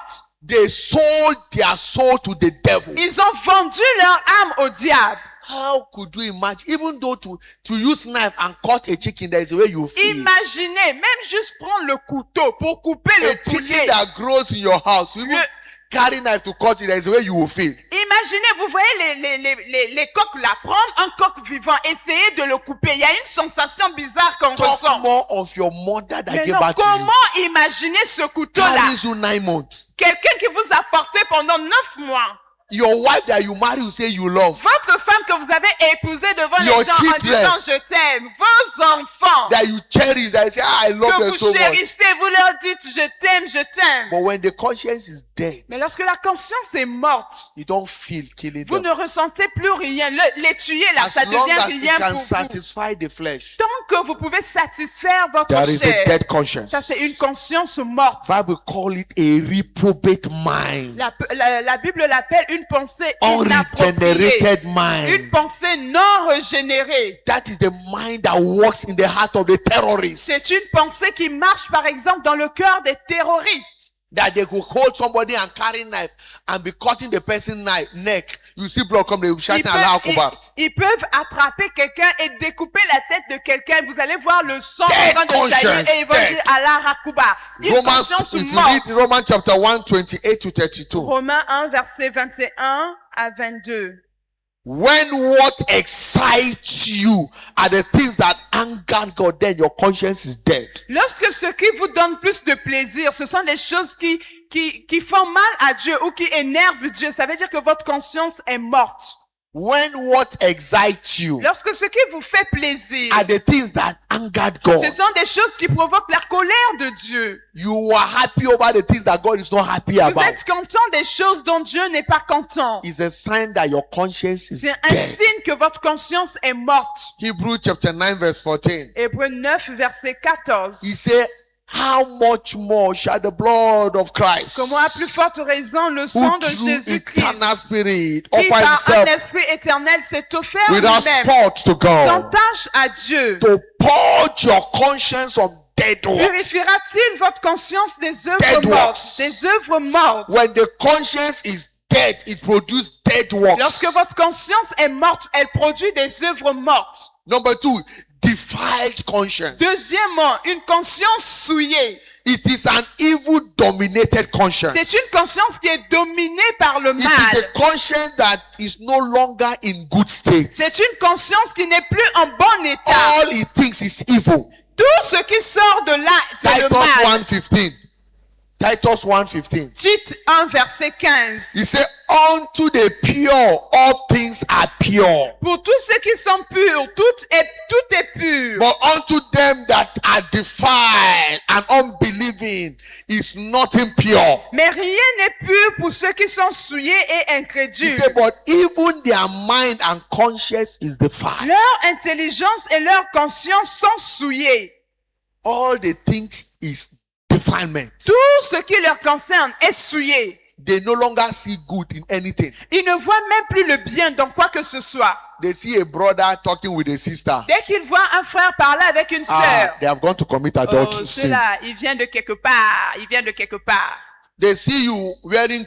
They sold their soul to the devil. Ils ont vendu leur âme au diable. How could you imagine? Even though to use knife and cut a chicken, there is a way you feel. Imaginez, même juste prendre le couteau pour couper A le chicken poulet. that grows in your house, you even carry knife to cut it, there is a way you will feel. Imaginez, vous voyez les coqs là, prendre un coq vivant, essayer de le couper. Il y a une sensation bizarre qu'on Talk ressent. more of your mother that Mais gave non, back to you. comment imaginer ce couteau-là? Carries you 9 months. Quelqu'un qui vous a porté pendant 9 mois. Your wife that you marry, you say you love. Votre femme que vous avez épousée devant Your les gens en children. disant je t'aime. Vos enfants That you cherish. I say, I love que them vous so much. chérissez, vous leur dites je t'aime, je t'aime. But when the conscience is dead, Mais lorsque la conscience est morte, you don't feel killing vous them. ne ressentez plus rien. Les tuer là, As ça long devient as it rien can pour vous. satisfy the flesh, Tant que vous pouvez satisfaire votre there is a chair, dead conscience. ça c'est une conscience morte. Bible call it a reprobate mind. La Bible l'appelle une pensée inappropriée. Unregenerated Une mind. pensée non régénérée. That is the mind that works in the heart of the terrorists. C'est une pensée qui marche par exemple dans le cœur des terroristes. That they could hold somebody and carry knife and be cutting the person's neck. You see blood come, they will be shouting Allah Akbar. Ils peuvent attraper quelqu'un et découper la tête de quelqu'un. Vous allez voir le sang en train de jaillir conscience, et ils vont dead. dire Allah Rakuba. Une conscience If you read morte. Romans chapter 1, 28 to 32. Romains 1, verset 21 à 22. When what excites you are the things that anger God, then your conscience is dead. Lorsque ce qui vous donne plus de plaisir, ce sont les choses qui font mal à Dieu ou qui énervent Dieu, ça veut dire que votre conscience est morte. When what excites you Lorsque ce qui vous fait plaisir, are the things that angered God, ce sont des choses qui provoquent la colère de Dieu. you are happy over the things that God is not happy Vous about. êtes content des choses dont Dieu n'est pas content. It's a sign that your conscience is C'est un dead. signe que votre conscience est morte. Hebrews chapter 9 verse 14. Hébreux 9, verset 14. He said, how much more shall the blood of Christ, Comment à plus forte raison le who sang de through Jésus-Christ, eternal spirit qui offer par un himself esprit éternel s'est offert without lui-même, spot to sans God, tâche à Dieu, to purge your conscience of dead works. purifiera-t-il votre conscience des œuvres Dead mortes, works. des œuvres mortes? When the conscience is dead, it produces dead works. Lorsque votre conscience est morte, elle produit des œuvres mortes. Number 2, defiled conscience. Deuxièmement, une conscience souillée. It is an evil dominated conscience. C'est une conscience qui est dominée par le It is a mal. conscience that is no longer in good state. C'est une conscience qui n'est plus en bon état. All it thinks is evil. Tout ce qui sort de là, c'est le Titus mal. 1:15. Titus 1:15. Tite 1, verset 15. He said, unto the pure, all things are pure. Pour tous ceux qui sont purs, tout est pur. But unto them that are defiled and unbelieving is nothing pure. Mais rien n'est pur pour ceux qui sont souillés et He incrédules. said, but even their mind and conscience is defiled. Leur intelligence et leur conscience sont souillées. All they think is defilement. Tout ce qui leur concerne est souillé. They no longer see good in anything. Ils ne voient même plus le bien dans quoi que ce soit. They see a brother talking with a sister. Dès qu'ils voient un frère parler avec une sœur, They have gone to commit oh, adultery. sin. cela, il vient de quelque part, il vient de quelque part. They see you wearing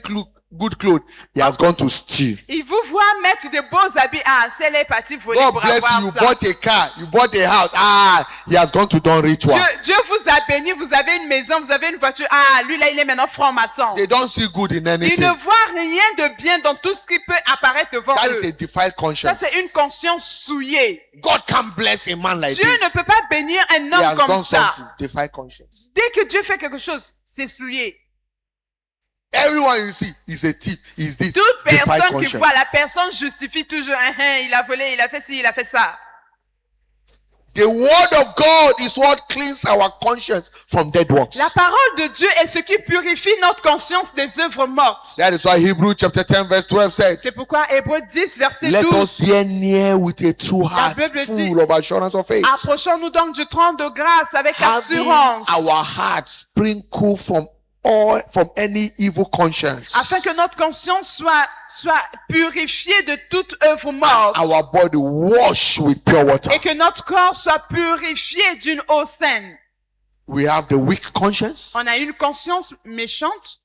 good clothes. He has gone to steal. Ils vous voient mettre de beaux habits. Ah, c'est les partis volés God pour bless avoir you. You ça. bought a car. You bought a house. He has gone to done ritual. Dieu vous a béni, vous avez une maison, vous avez une voiture. Ah, lui là, il est maintenant franc-maçon. They don't see good in Ils anything. ne voient rien de bien dans tout ce qui peut apparaître devant That is a eux. defiled Ça, conscience. c'est une conscience souillée. God can't bless a man like Dieu this. ne peut pas bénir un He homme has comme done ça. something. Defiled conscience. Dès que Dieu fait quelque chose, c'est souillé. Everyone you see is a thief. Is this Toute defiled personne qui conscience? voit, la personne justifie toujours, il a volé, il a fait ci, il a fait ça. The word of God is what cleans our conscience from dead works. La parole de Dieu est ce qui purifie notre conscience des œuvres mortes. That is why Hebrews chapter 10 verse 12 says, C'est pourquoi Hébreux 10, verset let us 12. draw near with a true heart, Bible dit, full of assurance of faith, Approchons-nous donc du trône de grâce avec having assurance, our hearts sprinkled from any evil conscience, afin que notre conscience soit purifiée de toute œuvre morte, our body washed with pure water. et que notre corps soit purifié d'une eau saine. We have the weak conscience, On a une conscience méchante,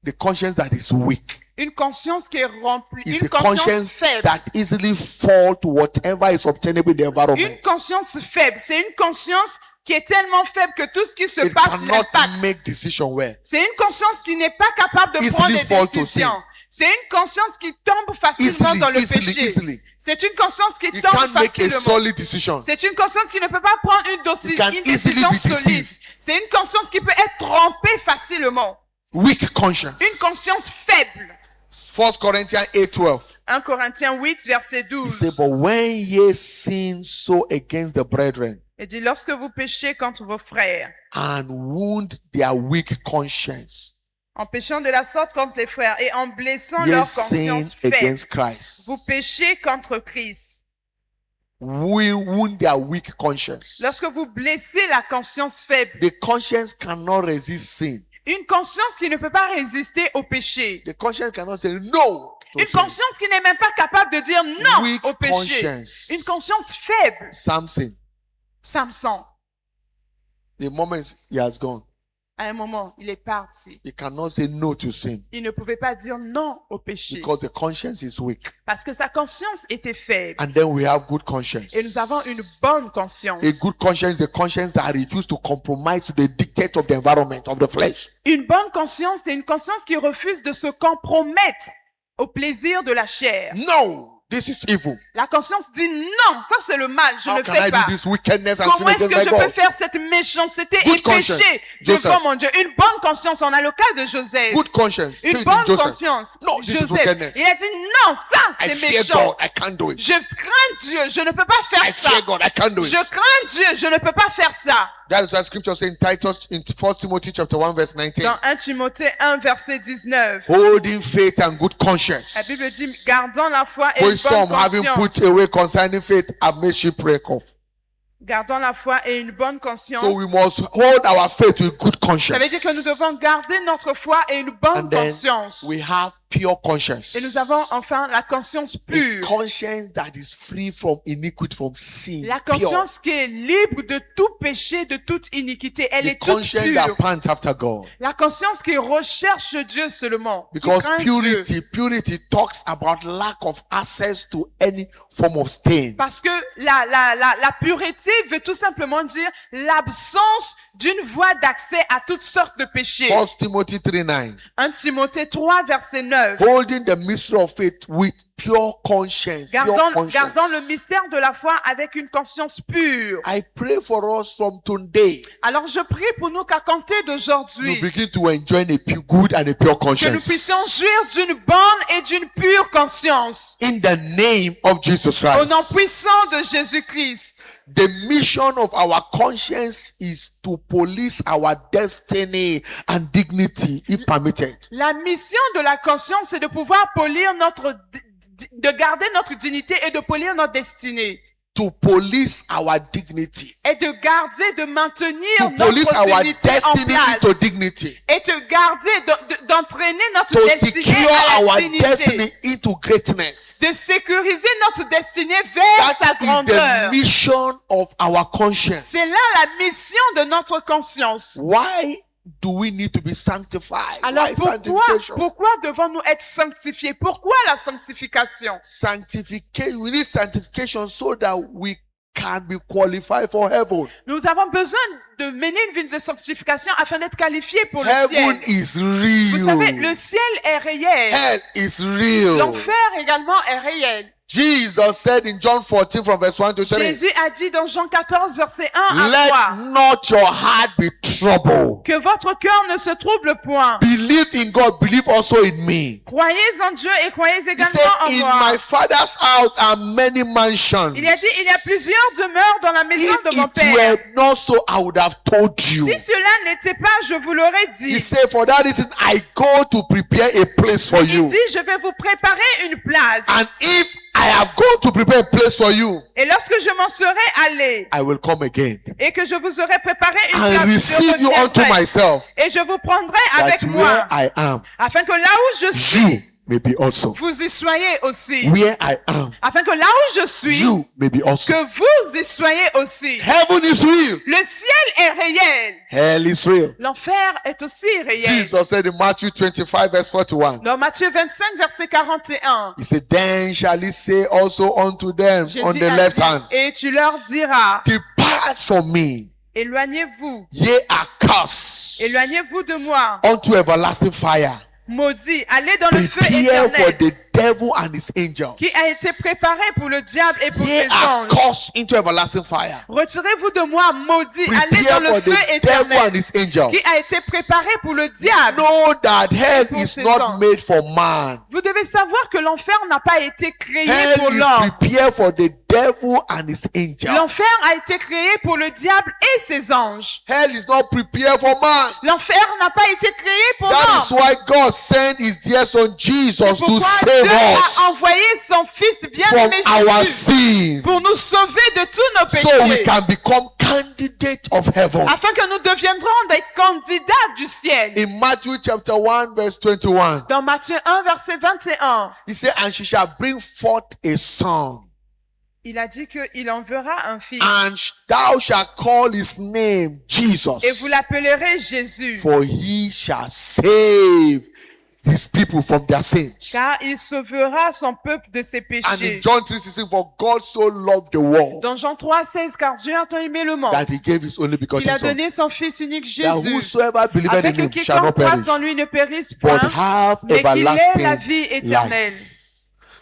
the conscience that is weak. une conscience qui est remplie, It's une a conscience conscience faible. that easily fall to whatever is obtainable in the Une environment. conscience faible, c'est une conscience qui est tellement faible que tout ce qui se It passe cannot l'impacte. make decision well. C'est une conscience qui n'est pas capable de Easily prendre fall des to décisions. sin. C'est une conscience qui tombe facilement Easily, dans le easily, péché. easily. C'est une conscience qui You tombe can't make a facilement. solid decision. C'est une conscience qui ne peut pas prendre une You can easily décision be solide. deceived. C'est une conscience qui peut être trompée facilement. Weak conscience. Une conscience faible. 1 Corinthians 8:12. 1 Corinthiens 8, verset He 12. said, but when ye sin so against the brethren Il dit, lorsque vous péchez contre vos frères, and wound their weak conscience, en péchant de la sorte contre les frères et en blessant ye leur sin conscience faible, against Christ. vous péchez contre Christ. We wound their weak conscience. Lorsque vous blessez la conscience faible, The conscience cannot resist sin. une conscience qui ne peut pas résister au péché, The conscience cannot say no to une sin. conscience qui n'est même pas capable de dire non Weak au péché, conscience. une conscience faible. Samson, Samson, the moment he has gone, À un moment, il est parti. He cannot say no to sin Il ne pouvait pas dire non au péché because the conscience is weak. parce que sa conscience était faible. And then we have good conscience. Et nous avons une bonne conscience. A good conscience is a conscience that refuses to compromise to the dictate of the environment, of the flesh. Une bonne conscience, c'est une conscience qui refuse de se compromettre au plaisir de la chair. No, this is evil. La conscience dit non, ça c'est le mal, je How ne can fais I do pas. this wickedness and sin Comment est-ce against que my je peux God? faire cette méchanceté Good et péché conscience. devant Joseph. mon Dieu? Une bonne conscience, on a le cas de Joseph. Good conscience. Say Une it in bonne Joseph. conscience. No, this is Joseph, wickedness. il a dit non, ça I c'est fear méchant. God. I can't do it. Je crains Dieu, je ne peux pas I faire ça. fear God. I can't do it. Je crains Dieu, je ne peux pas faire ça. That is why scripture says in Titus, in 1 Timothy chapter 1 verse 19. Dans 1 Timothée 1 verset 19, Holding faith and good conscience. la Bible dit gardant la foi et For une some bonne having conscience. put away concerning faith have made shipwreck of. Gardant la foi et une bonne conscience. So we must hold our faith with good Ça veut dire conscience. que nous devons garder notre foi et une bonne And then conscience. we have pure conscience. Et nous avons enfin la conscience A pure. conscience that is free from iniquity, from sin. La Pure. conscience qui est libre de tout péché, de toute iniquité. Elle The est toute conscience pure. that pants after God. La conscience qui recherche Dieu seulement. Qui Because craint Dieu. purity talks about lack of access to any form of stain. Parce que la pureté veut tout simplement dire l'absence d'une voie d'accès à toutes sortes de péchés. 1 Timothy 3:9. 1 Timothée 3 verset 9. Holding the mystery of faith with pure conscience. Pure conscience. Gardons le mystère de la foi avec une conscience pure. I pray for us from today. Alors je prie pour nous qu'à compter You d'aujourd'hui, begin to enjoy a pure, good and a pure que nous conscience. puissions jouir d'une bonne et d'une pure conscience. In the name of Jesus Au nom Christ. puissant de Jésus-Christ. The mission of our conscience is to police our destiny and dignity, if permitted. La mission de la conscience, c'est de pouvoir polir de garder notre dignité et de polir notre destinée. To police our dignity. Et de garder, de maintenir To police notre our dignité en destiny into place. dignity. Et de garder, d'entraîner notre To destinée secure à la our dignité. destiny into greatness. De sécuriser notre destinée vers sa That is grandeur. the mission of our conscience. C'est là la mission de notre conscience. Why do we need to be sanctified? Alors Why sanctification? pourquoi devons-nous être sanctifiés? Pourquoi la sanctification? Sanctification. We need sanctification so that we can be qualified for heaven. Nous avons besoin de mener une vie de sanctification afin d'être qualifiés pour le Heaven ciel. is Vous savez, real. le ciel est réel. Hell is real. L'enfer également est réel. Jesus said in John 14 from verse 1 to 3, Jésus a dit dans Jean 14, verset 1 à let 3, not your heart be troubled. que votre cœur ne se trouble point. Believe in God, believe also in me. Croyez en Dieu et croyez He également said, en in moi. my father's house are many mansions. Il a dit, il y a plusieurs demeures dans la maison If de mon it Père. were not so, I would have told you. Si cela n'était pas, je vous l'aurais He dit. said, for that reason, I go to prepare a place for Il you. dit, je vais vous préparer une place. And if I have gone to prepare a place for you, Et lorsque je m'en serai allé I will come again et que je vous aurai préparé une and place, receive you je unto reviendrai myself, et je vous prendrai avec that moi, where I am, afin que là où je you suis, may be also. vous y soyez aussi. Where I am, Afin que là où je suis, you may be also. que vous y soyez aussi. Heaven is real. Le ciel est réel. Hell is real. L'enfer est aussi réel. Jesus said in Matthew 25 verse 41, Dans Matthieu 25, verset 41, he said, then shall he say also unto them on Jésus the a left dit, hand, et tu leur diras, depart from me, éloignez-vous, ye are cursed, éloignez-vous de moi, unto everlasting fire, maudit, allez dans le feu prepare for éternel, the devil and his angels. qui a été préparé pour le diable et pour Ye ses are anges. cursed into everlasting fire. Retirez-vous de moi, maudit, allez Prepare dans le for feu the devil and éternel, his angels. qui a été préparé pour le diable. Know that hell Pour is ses not anges. made for man. Vous devez savoir que l'enfer n'a pas été créé Hell pour is l'homme. prepared for the devil and his angels. L'enfer a été créé pour le diable et ses anges. Hell is not prepared for man. L'enfer n'a pas été créé pour That is l'homme. why God sent his dear son Jesus to Pourquoi save Dieu a us envoyé son fils from bien-aimé our Jésus sin, pour nous sauver de tous nos so we péchés, can become candidate of heaven. afin que nous deviendrons des candidats du ciel. In Matthew chapter 1 verse 21, Dans Matthieu 1, verset 21, he said, and she shall bring forth a son, Il a dit qu'il enverra un fils. And thou shalt call his name Jesus. Et vous l'appellerez Jésus. For he shall save his people from their sins. Car il sauvera son peuple de ses And péchés. in John 3:16, for God so loved the world Dans Jean 3,16, car Dieu a tant aimé le monde, that he gave his only qu'il begotten a son, donné son Fils unique that Jésus, whosoever believeth afin in que him shall not quiconque croit perish, en lui ne périsse but point, have mais qu'il ait la everlasting vie éternelle. life.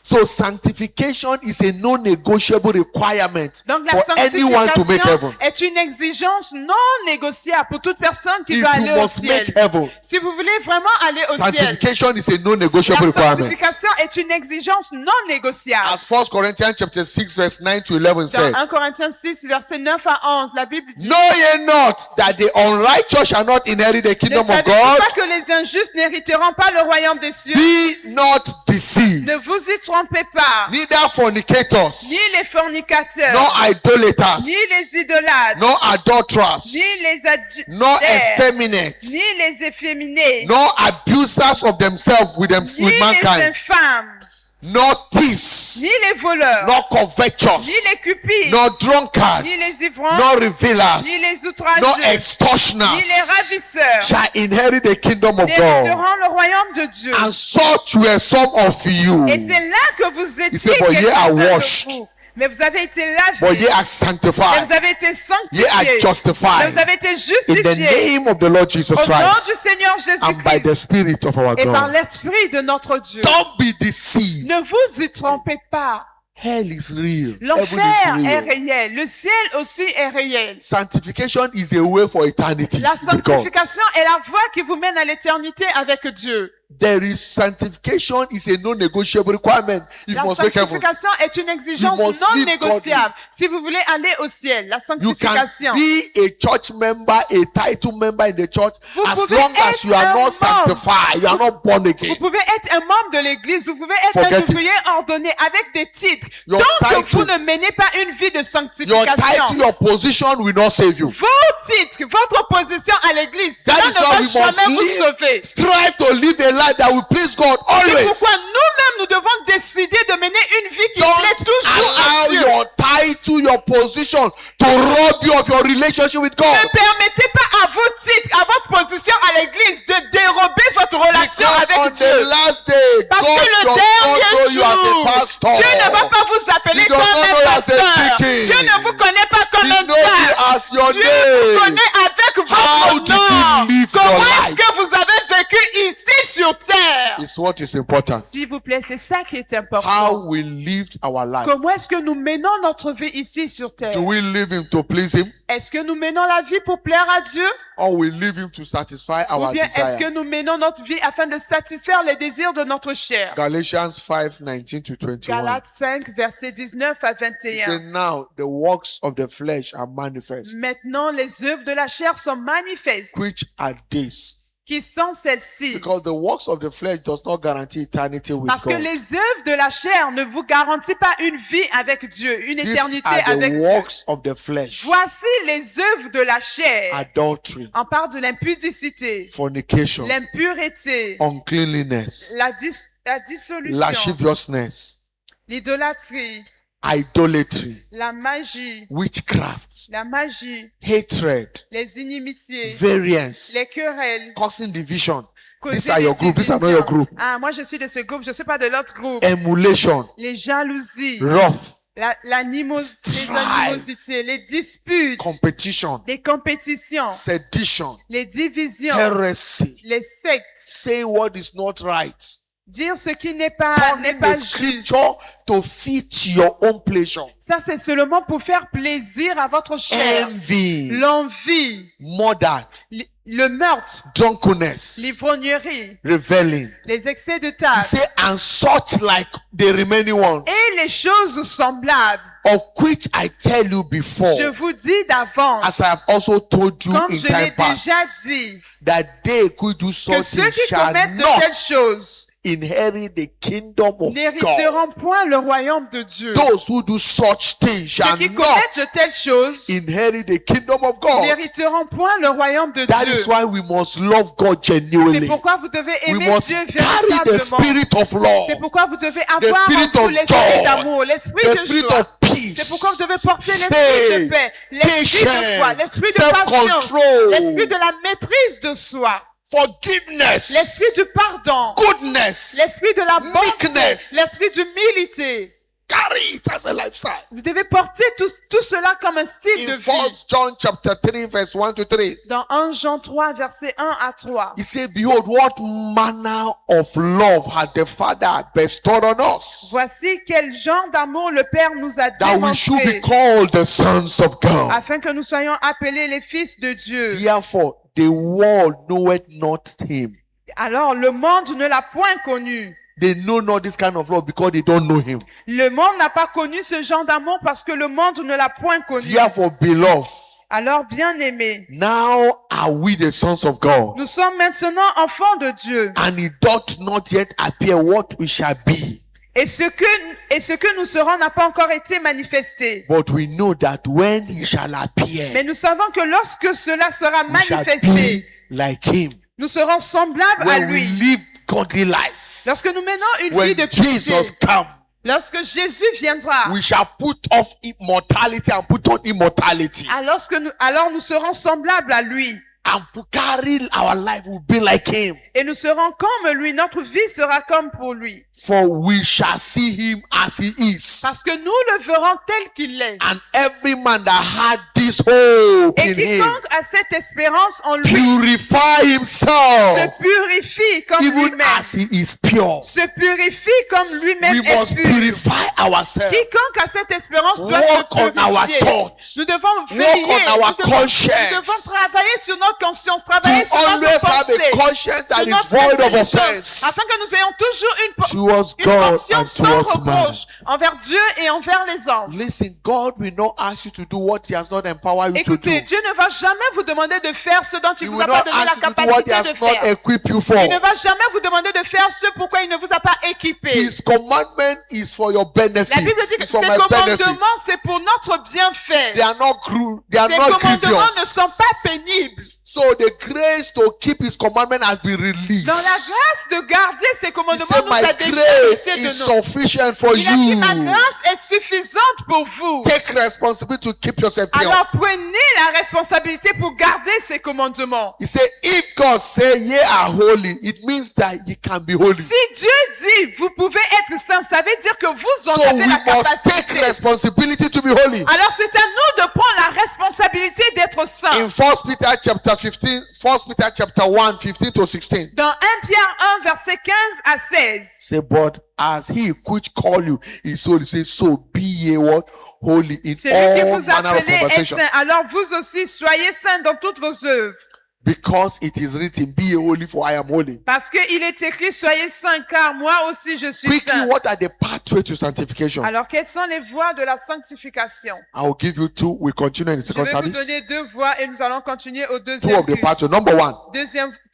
So sanctification is a non-negotiable requirement Donc la for anyone to make sanctification heaven. est une exigence non négociable pour toute personne qui If veut you aller au must ciel. make heaven, Si vous voulez vraiment aller au ciel, sanctification is a non-negotiable la requirement. sanctification est une exigence non négociable. As 1 Corinthians chapter 6 verse 9 to 11 Dans said, 1 Corinthiens 6, versets 9 à 11, la Bible dit: know ye not that the unrighteous shall not inherit the ne kingdom of savez-vous God? pas que les injustes n'hériteront pas le royaume des cieux? Be not deceived, Ne vous y trompez pas. neither fornicators, Ni les fornicateurs, nor idolaters, ni les idolâtres, nor adulterers, ni les nor adultères, effeminate, ni les efféminés, nor abusers of themselves with ni les mankind, infâmes, nor thieves, ni les voleurs, nor covetous, ni les cupides, nor drunkards, ni les ivrognes, nor revilers, ni les nor outrageux, ni extortioners les ravisseurs shall inherit the kingdom of God. n'hériteront le royaume de Dieu. And such were some of you. Et c'est là que vous étiez said, "But ye are quelques-uns washed. de vous. Mais vous avez été But ye lavés. are Mais sanctified vous avez été Ye are sanctifiés. Mais justified vous avez été in the justifiés. name of the Lord Jesus Au nom Christ du Seigneur and by the Jésus-Christ Spirit of our et par God. l'Esprit de notre Dieu. Don't be deceived. Ne vous y trompez pas. Hell is real. Heaven L'enfer is est real. réel. Le ciel aussi est réel. Sanctification is a way for eternity La with God. sanctification est la voie qui vous mène à l'éternité avec Dieu. There is sanctification is a non-negotiable requirement if La you must make heaven. sanctification est une exigence You must non live négociable. Si vous voulez aller au ciel, la You can sanctification. be a church member, a title member in the church, Vous as pouvez long as être you are un not membre. sanctified, you are not born Vous again. pouvez être un membre de l'église, vous pouvez être Forget un it. ouvrier ordonné avec des titres. Your Tant que title- vous ne menez pas une vie de Your sanctification, title, your position will not save you. vos titres, votre position à l'église, That cela is why we ne va must jamais vous live, sauver. strive to live a life that will please God C'est always. pourquoi nous-mêmes, nous devons décider de mener une vie qui Don't plaît toujours à allow Dieu. your title, your position to rob you of your relationship with God. Ne permettez pas à vos titres, à votre position à l'église de dérober votre relation Because on avec the Dieu. last day, Parce God que le does not dernier know you as a jour, pastor. Dieu ne va pas vous appeler He does comme not know un you as a pastor. deacon. Dieu ne vous connaît pas comme He un knows you diacre. as your Dieu vous name. connaît avec How votre did you nom. live your Comment life? est-ce que vous avez vécu ici sur terre? It's what is important. S'il vous plaît, c'est ça qui est important. How we lived our life. Comment est-ce que nous menons notre vie ici sur terre? Do we live him to please him, Est-ce que nous menons la vie pour plaire à Dieu? or we live him to satisfy Ou our bien est-ce que desire? nous menons notre vie afin de satisfaire les désirs de notre chair? Galatians 5:19 to 21. Galates 5, versets 19 à He said, 21. now the works of the flesh are manifest, Maintenant, les œuvres de la chair sont manifestes. which are these. Qui sont celles-ci? Because the works of the flesh does not guarantee eternity with Parce que God. les œuvres de la chair ne vous garantissent pas une vie avec Dieu, une These éternité are the avec Dieu. works of the flesh. Voici les œuvres de la chair. Adultery, On parle de l'impudicité, fornication, l'impureté, uncleanliness, la dissolution, lasciviousness, l'idolâtrie, idolatry, la magie, witchcraft, la magie, hatred, les inimitiés, variance, les querelles. causing division. causer These are des your group. These are not divisions. your group. Ah, moi je suis de ce groupe, je suis pas de l'autre groupe. Emulation, Les jalousies, wrath, les Strife. animosités, les disputes, competition, les compétitions, sedition, les divisions, heresy, les sectes. saying what is not right, Dire ce qui n'est pas turning the juste. scripture to fit your own pleasure, Ça, c'est seulement pour faire plaisir à votre chair. envy, L'envie, murder, le meurtre, drunkenness, l'ivrognerie, reveling. les excès de He table said, and such like the remaining ones, et les choses semblables. of which I tell you before, Je vous dis d'avance, as I have also told you comme in je l'ai time past, déjà dit, that they who do que such ceux things qui shall commettent de not telles choses inherit the kingdom of God. n'hériteront point le royaume de Dieu. Those who do such things Ceux shall qui commettent de not telles choses inherit the kingdom of God. n'hériteront point le royaume de That Dieu. is why we must love God C'est genuinely. pourquoi vous devez We aimer must Dieu carry the véritablement. spirit of love, C'est pourquoi vous devez avoir en spirit vous of l'esprit joy, d'amour, l'esprit the de spirit joie, of peace, peace, C'est pourquoi vous devez porter l'esprit faith, de paix, l'esprit de foi, patience, l'esprit de patience, self-control, l'esprit de la maîtrise de soi, forgiveness, l'esprit du pardon, goodness, l'esprit de la bonté, meekness. l'esprit d'humilité. Carry it as a lifestyle. Vous devez porter tout cela comme un style de In vie. 1 John chapter 3 verse 1 to 3, Dans 1 Jean 3, versets 1 à 3. he said, behold, what manner of love had the Father bestowed on us, Voici quel genre d'amour le Père nous a that we should be démontré, called the sons of God. afin que nous soyons appelés les fils de Dieu. Therefore, the world knoweth not him. Alors le monde ne l'a point connu. They know not this kind of love because they don't know him. Le monde n'a pas connu ce genre d'amour parce que le monde ne l'a point connu. Therefore, beloved, Alors, bien-aimés, now are we the sons of God, nous sommes maintenant enfants de Dieu. and it doth not yet appear what we shall be. Et ce que nous serons n'a pas encore été manifesté. But we know that when he shall appear, Mais nous savons que lorsque cela sera we shall manifesté, be like him. nous serons semblables à When we lui. live godly life, Lorsque nous menons une vie when de piété, Jesus comes, lorsque Jésus viendra, we shall put off immortality and put on immortality. alors nous serons semblables à lui. And to carry our life will be like him. Et nous serons comme lui. Notre vie sera comme pour lui. For we shall see him as he is. Parce que nous le verrons tel qu'il est. And every man that had this hope Et in him quiconque a cette espérance en lui purify himself se purifie comme even lui-même. as he is pure. Se purifie comme lui-même We est must pur. purify ourselves. Quiconque a cette espérance doit Work se on our purifier. thoughts. Nous devons Work veiller. on our Nous devons conscience. travailler sur notre conscience, To travailler sur notre always have pensée, a conscience that sur is notre void of intelligence, offense afin que nous ayons toujours towards une God and conscience sans towards man. reproche envers Dieu et envers les hommes. Listen, God will not ask you to do what he has not empowered you to do. Écoutez, Dieu ne va jamais vous demander de faire ce dont il He vous will a pas not donné la ask you to do what he capacité has de not faire. equipped you for. Il ne va jamais vous demander de faire ce pourquoi il ne vous a pas équipé. His commandment is for your benefit. La Bible dit que It's ces for my benefit. commandements, c'est pour notre bienfait. They are not cruel. They are Ces not commandements ne grievous. sont pas pénibles. So the grace to keep his commandment has been released. Dans la grâce de garder ces He commandements said, nous my a déjà grace été de is nous. sufficient for Il a dit, ma you. grâce est suffisante pour vous. Take responsibility to keep yourself pure. Alors prenez la responsabilité pour garder ces commandements. He said, if God say ye are holy, it means that you can be holy. Si Dieu dit, vous pouvez être saints, ça veut dire que vous en So avez we la must take capacité. responsibility to be holy. Alors c'est à nous de prendre la responsabilité d'être saints. In 1 Peter chapter 15, 1 Peter chapter 1, 15 to 16. Dans 1 Pierre 1, verset 15 à 16. Say, but as he which call you is holy, say, so be ye what? Holy in C'est lui qui all vous a manner of appelé être conversation. saints. Alors vous aussi, soyez saints dans toutes vos œuvres. Because it is written, be ye holy, for I am holy. Parce qu'il est écrit, soyez saints, car moi aussi je suis Quickly, saint. what are the pathways to sanctification? Alors, quelles sont les voies de la sanctification? I will give you two. We continue in the Je second vais vous service. donner deux voies et nous allons continuer au Two deuxième of the culte. pathways. Number one,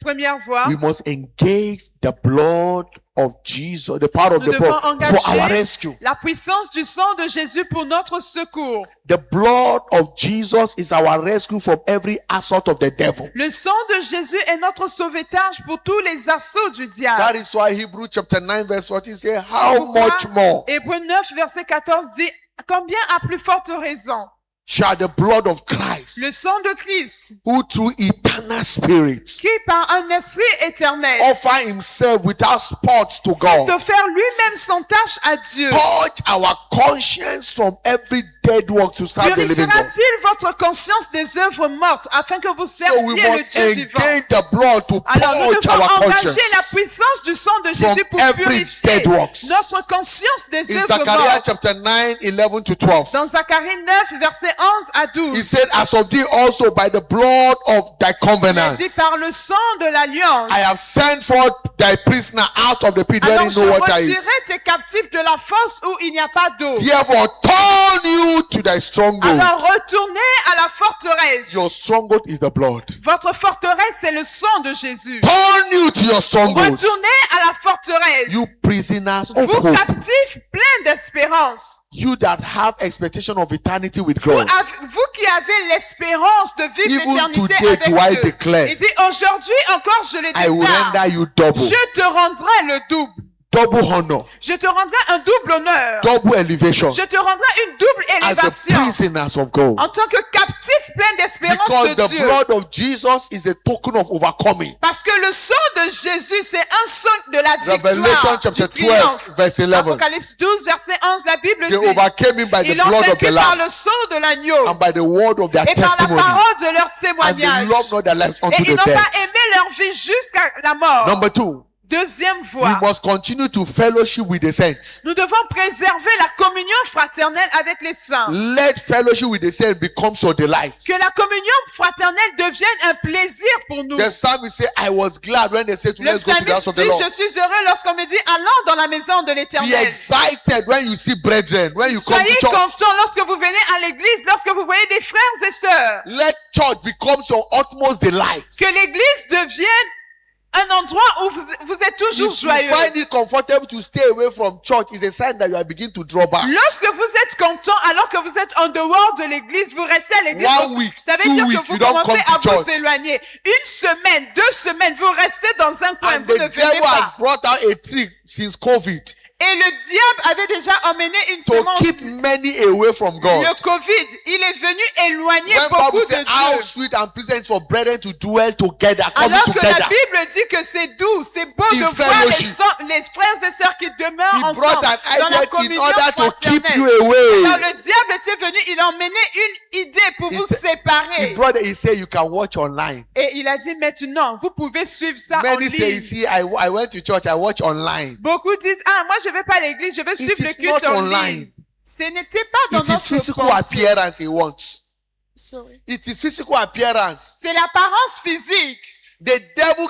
Première voie, we must engage the blood of Jesus, the power of nous the devons blood for our engager rescue. la puissance du sang de Jésus pour notre secours. The blood of Jesus is our rescue from every assault of the devil. Le sang de Jésus est notre sauvetage pour tous les assauts du diable. That is why Hebrews chapter 9 verse 14 says, C'est how pourquoi much more Hébreux 9, verset 14 dit, combien à plus forte raison, shall the blood of Christ, le sang de Christ, who through eternal spirit qui par un esprit éternel, offer himself without spot to s'est God, offert lui-même sans tâche à Dieu, purge our conscience from every dead work to serve the living God. purifiera-t-il votre conscience des œuvres mortes afin que vous So we serviez le must Dieu vivant? engage the blood to Alors nous purge devons our engager la conscience. puissance du sang de Jésus pour every purifier dead works. notre conscience des In œuvres Zechariah mortes. chapter 9, 11 to 12. Dans Zacharie 9, verset 11 à 12, He said, as of thee also by the blood of thy il covenant, dit par le sang de l'alliance, I have sent forth thy prisoner out of the pit where alors no je water is. retirerai tes captifs de la fosse où il n'y a pas d'eau. Therefore, turn you to thy stronghold. Alors retournez à la forteresse. Your stronghold is the blood. Votre forteresse, c'est le sang de Jésus. Turn you to your stronghold. Retournez à la forteresse. You prisoners of Vous hope. captifs pleins d'espérance. You that have expectation of eternity with Vous, God. vous qui avez l'espérance de vivre Even l'éternité today avec do I Dieu. declare, Il dit aujourd'hui encore je le I will déclare. render you double. Je te rendrai le double. double honor, Je te rendrai un double honneur. double elevation Je te rendrai une double as a élévation. prisoners of God. En tant que captif plein d'espérance Because de the Dieu. blood of Jesus is a token of overcoming. Parce que le sang de Jésus, c'est un sang de la Revelation victoire, chapter du triomphe. 12, verse 11. Apocalypse 12, verset 11, la Bible They dit, overcame him by the ils l'ont blood of vaincu the par Lamb le sang de l'agneau and by the word of their et par la testimony. parole de leur And they témoignage. loved not their lives Et unto ils the n'ont pas death. aimé leur vie jusqu'à la mort. Number 2, Deuxième we voie, must continue to fellowship with the saints. nous devons préserver la communion fraternelle avec les saints. Let fellowship with the saints become your delight. Que la communion fraternelle devienne un plaisir pour nous. The psalmist say, I was glad when they said to me, Le let's go to the house psalmiste of the dit, Lord. je suis heureux lorsqu'on me dit, allons dans la maison de Be l'Éternel. excited when you see brethren, when you come Soyez to church. contents lorsque vous venez à l'église, lorsque vous voyez des frères et sœurs. Let church become your utmost delight. Que l'église devienne un endroit où vous êtes toujours If you joyeux. find it comfortable to stay away from church, it's a sign that you are beginning to draw back. Lorsque vous êtes content, alors que vous êtes en dehors de l'église, vous restez à l'église. 1 week, Ça veut 2 dire weeks, que vous you don't commencez come à to vous church. éloigner. Une semaine, 2 semaines, vous restez dans un coin, And vous the ne venez devil has pas. brought out a trick since COVID Et le diable avait déjà emmené une to semence. keep many away from God. Le Covid, il est venu éloigner When beaucoup Bible de says how Dieu. sweet and pleasant is for brethren to dwell together, coming Alors que la together. Bible dit que c'est doux, c'est beau In de voir fellowship. les frères et sœurs qui demeurent He ensemble brought an dans la idea in communion order to keep you fraternelle. away. Alors le diable était venu, il a emmené une idée pour He vous said- séparer. He said you can watch online. Et il a dit maintenant, vous pouvez suivre ça en Many say, you ligne. see, I went to church, I watch online. Beaucoup disent, ah, moi je vais pas à l'église, je vais suivre is le culte not en online. ligne. Ce n'était pas dans It is notre physical pensée. appearance he wants. Sorry. It is physical appearance. C'est l'apparence physique. The devil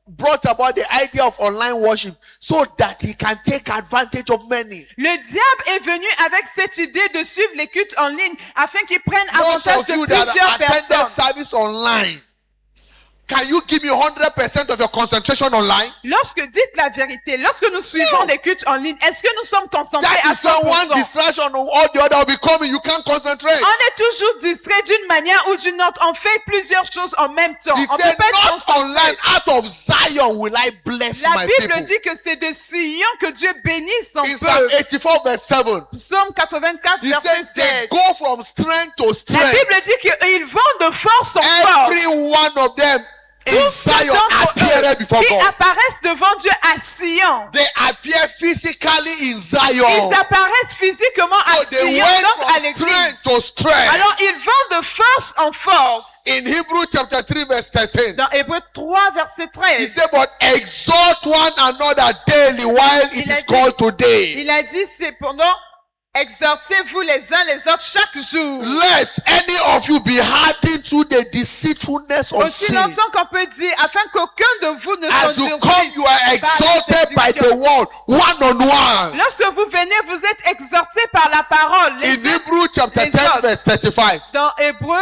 brought about the idea of online worship so that he can take advantage of many. Le diable est venu avec cette idée de suivre les cultes en ligne afin qu'ils prennent Most avantage of de you that plusieurs attended personnes. service online, can you give me 100% of your concentration online? Lorsque dites la vérité, lorsque nous suivons des cultes en ligne, est-ce que nous sommes concentrés That à is when one 100%? distraction or the other will be coming. You can't concentrate. On est toujours distrait d'une manière ou d'une autre. On fait plusieurs choses en même temps. He On peut said, pas être not concentré. online, out of Zion will I bless La my Bible people. dit que c'est de Sion que Dieu bénit son In Psalm peuple. 84 verse 7, Psaume 84, he verset said they 7. go from strength to La strength. Bible dit qu'ils vont de force en force. Every one of them in Tous ceux Zion d'entre appeared eux before qui God. apparaissent devant Dieu à Sion. They appear physically in Zion. Ils apparaissent physiquement à So they Sion, went donc à from l'église. strength to strength. Alors ils vont de force en force. In Hebrew chapter 3 verse 13, Dans Hébreux 3, verset he 13, said, but exhort one another daily while it Il a is dit- called today, il a dit, c'est pendant, exhortez-vous les uns les autres chaque jour. lest any of you be hardened through the deceitfulness of Aussi sin. longtemps qu'on peut dire, afin qu'aucun de vous ne As se you come, you are par la exalted by the séduction. word, one on one. Lorsque vous venez, vous êtes exhortés par la parole. In Les uns- Hebrew chapter les 10 autres. verse 35, Dans Hébreu,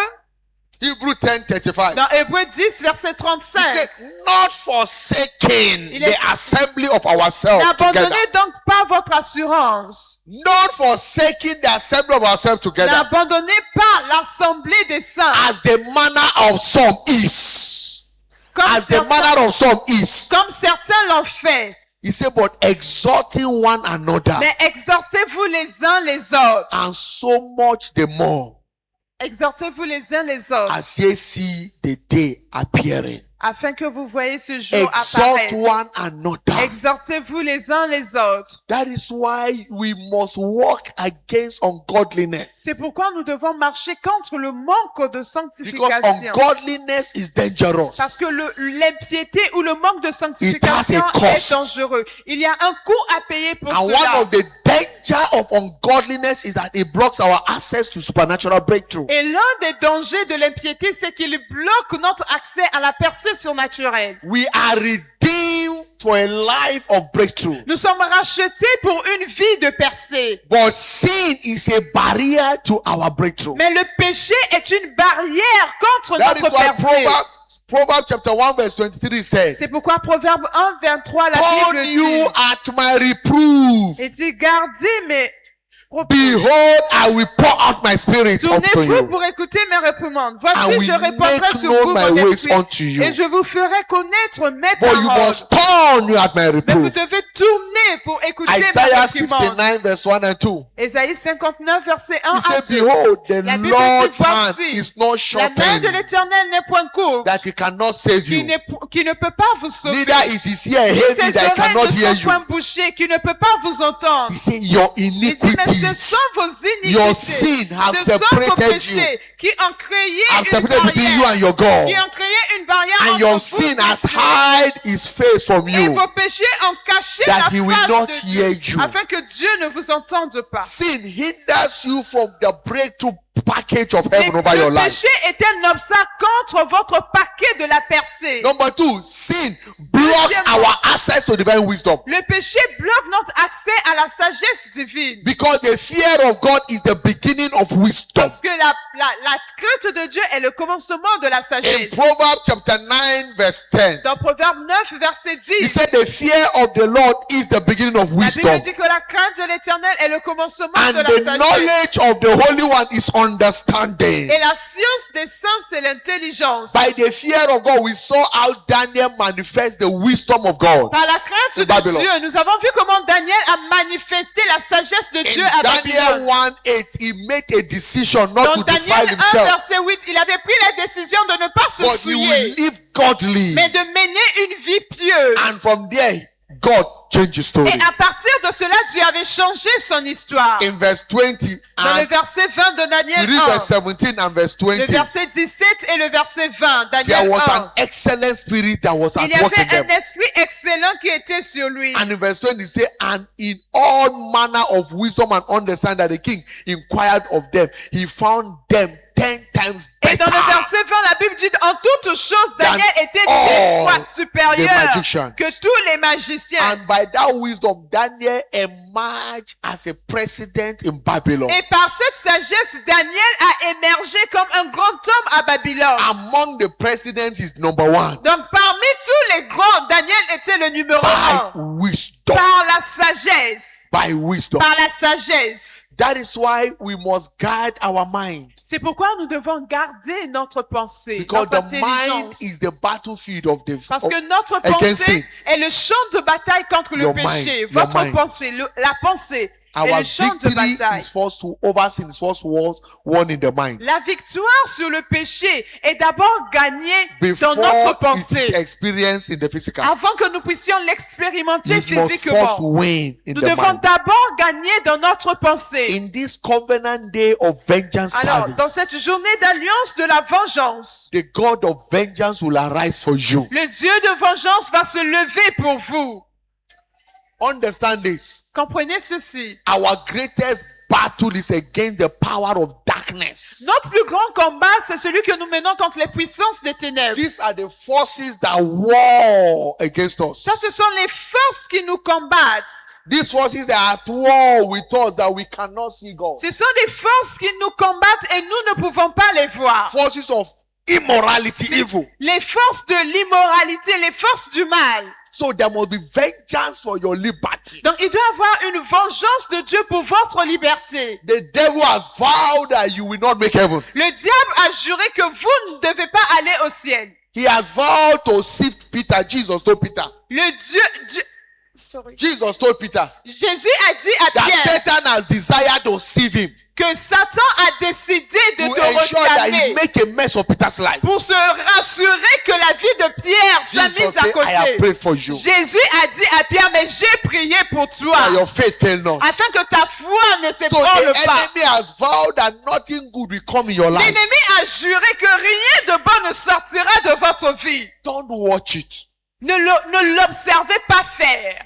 Hebrew 10 35, dans Hébreux 10, verset he 35. said, not forsaking Il a the dit- assembly of ourselves together. N'abandonnez donc pas votre assurance. Not forsaking the assembly of ourselves together, N'abandonnez pas l'assemblée des saints. as the manner of some is. Comme As the certains, manner of some is. comme certains l'ont fait. He said, but exhorting one another, Mais exhortez-vous les uns les autres. and so much the more Exhortez-vous les uns les autres. as ye see the day appearing. Afin que vous voyez ce jour Exhort apparaître. one another. Exhortez-vous les uns les autres. That is why we must walk against ungodliness. C'est pourquoi nous devons marcher contre le manque de Because sanctification. ungodliness is dangerous. Parce que l'impiété ou le manque de sanctification It has a cost. est dangereux. Il y a un coût à payer pour And one cela. of the danger of ungodliness is that it blocks our access to supernatural breakthrough. Et l'un des dangers de l'impiété, c'est qu'il bloque notre accès à la percée surnaturelle. We are redeemed for a life of breakthrough. Nous sommes rachetés pour une vie de percée. But sin is a barrier to our breakthrough. Mais le péché est une barrière contre That is notre why percée. Proverbs chapter 1 verse 23 says, C'est pourquoi Proverbe 1, 23, la turn Bible you dit, at my reproof. et dit, gardez propos. Behold, I will pour out my spirit upon Tournez-vous you. pour écouter mes réprimandes. I Voici, will je répandrai make sur known vous my mon ways esprit. unto you. Et je vous ferai connaître mes But you paroles. must turn you at my Mais vous reproof. devez tourner pour écouter mes Isaiah réprimandes. 59 verse 1 and 2. Ésaïe 59, verset 1 He à said, 2. behold, the La Bible Lord's dit, hand voici, is not La main de shortened l'Éternel n'est point courte, that he cannot save qui you. ne peut pas vous sauver. Neither is his ear heavy Ses that he oreilles cannot ne hear sont you. point bouchées, qui ne peut pas vous entendre. He said, your Il dit, mais ce iniquities sont vos Your iniquités, sin have ce sont vos separated péchés qui ont créé have une separated between you barrière, and your God. qui ont créé une barrière And entre your vous sin et has Dieu. hide his face from Et you. vos péchés ont caché That la he will face not de hear Dieu, you. afin que Dieu ne vous entende pas. Sin hinders you from the breakthrough package of Et heaven over your le life. péché est un obstacle contre votre paquet de la percée. Number 2, sin blocks Deuxièmement, our access to divine wisdom. Le péché bloque notre accès à la sagesse divine. Because the fear of God is the beginning of wisdom. Parce que la crainte de Dieu est le commencement de la In sagesse. Proverbs chapter 9 verse 10, Dans Proverbe 9, verset he 10, said the fear of the Lord is the beginning of la Bible wisdom. dit que la crainte de l'Éternel est le commencement And de la the sagesse. knowledge of the Holy One is understanding. Et la science des saints, c'est l'intelligence. By the fear of God, we saw how Daniel manifests the wisdom of God. Par la crainte In de Babylon. Dieu, nous avons vu comment Daniel a manifesté la sagesse de In Dieu à Daniel Babylone. 1:8, he made a decision not to Dans defile Daniel 1, himself, verset 8, il avait pris la décision de ne pas se but he souiller, will live godly. mais de mener une vie pieuse. And from there, God changed his story. Et à partir de cela, Dieu avait changé son histoire. In verse 20, Dans le and verset 20 de you Daniel read 1, verse 17 and verse le 20, verset 17 et le verset 20, there Daniel was 1. an excellent spirit that was Il at y work in avait them. un esprit excellent qui était sur lui. And in verse 20, he said, and in all manner of wisdom and understanding that the king inquired of them, he found them 10 times Et dans le better. verset 20, la Bible dit, en toutes choses, Daniel était all 10 fois the supérieur magicians. que tous les magiciens. And by that wisdom, Daniel emerged as a president in Babylon. Et par cette sagesse, Daniel a émergé comme un grand homme à Babylone. Among the presidents is number 1. Donc parmi tous les grands, Daniel était le numéro By 1. wisdom. Par la sagesse. By wisdom. Par la sagesse. That is why we must guard our mind. C'est pourquoi nous devons garder notre pensée, Because notre the mind intelligence. is the battlefield of the Parce que notre against sin. pensée est le champ de bataille contre le Your péché. mind, Votre your mind. pensée, la pensée est Our le champ de victory bataille. is first to over sin is first won in the mind. La victoire sur le péché est d'abord gagnée Before dans notre it is pensée. experienced in the physical. Avant que nous puissions l'expérimenter You must first physiquement. win in Nous the devons mind. d'abord gagner dans notre pensée. In this covenant day of vengeance Alors, dans cette service, journée d'alliance de la vengeance, the God of vengeance will arise for you. le Dieu de vengeance va se lever pour vous. Understand this. Comprenez ceci. Our greatest battle is against the power of darkness. Notre plus grand combat, c'est celui que nous menons contre les puissances des ténèbres. These are the forces that war against us. Ça, ce sont les forces qui nous combattent. These forces that are at war with us that we cannot see God. Ce sont des forces qui nous combattent et nous ne pouvons pas les voir. Forces of immorality, evil. Les forces de l'immoralité, les forces du mal. So there must be vengeance for your liberty. Donc, il doit y avoir une vengeance de Dieu pour votre liberté. The devil has vowed that you will not make heaven. Le diable a juré que vous ne devez pas aller au ciel. He has vowed to sift Peter. Jesus told Peter. Jesus told Peter Jésus a dit à that Pierre Satan has desired to sieve him que Satan a décidé de to te ensure that he recaler make a mess of Peter's life. pour se rassurer que la vie de Pierre soit Jesus mise à said, I have côté. prayed for you. Jésus a dit à Pierre, mais j'ai prié pour toi, That your faith fail not. afin que ta foi ne So s'ébranle the pas. enemy has vowed that nothing good will come in your life. L'ennemi a juré que rien de bon ne sortira de votre vie. Don't watch it. Ne l'observez pas faire.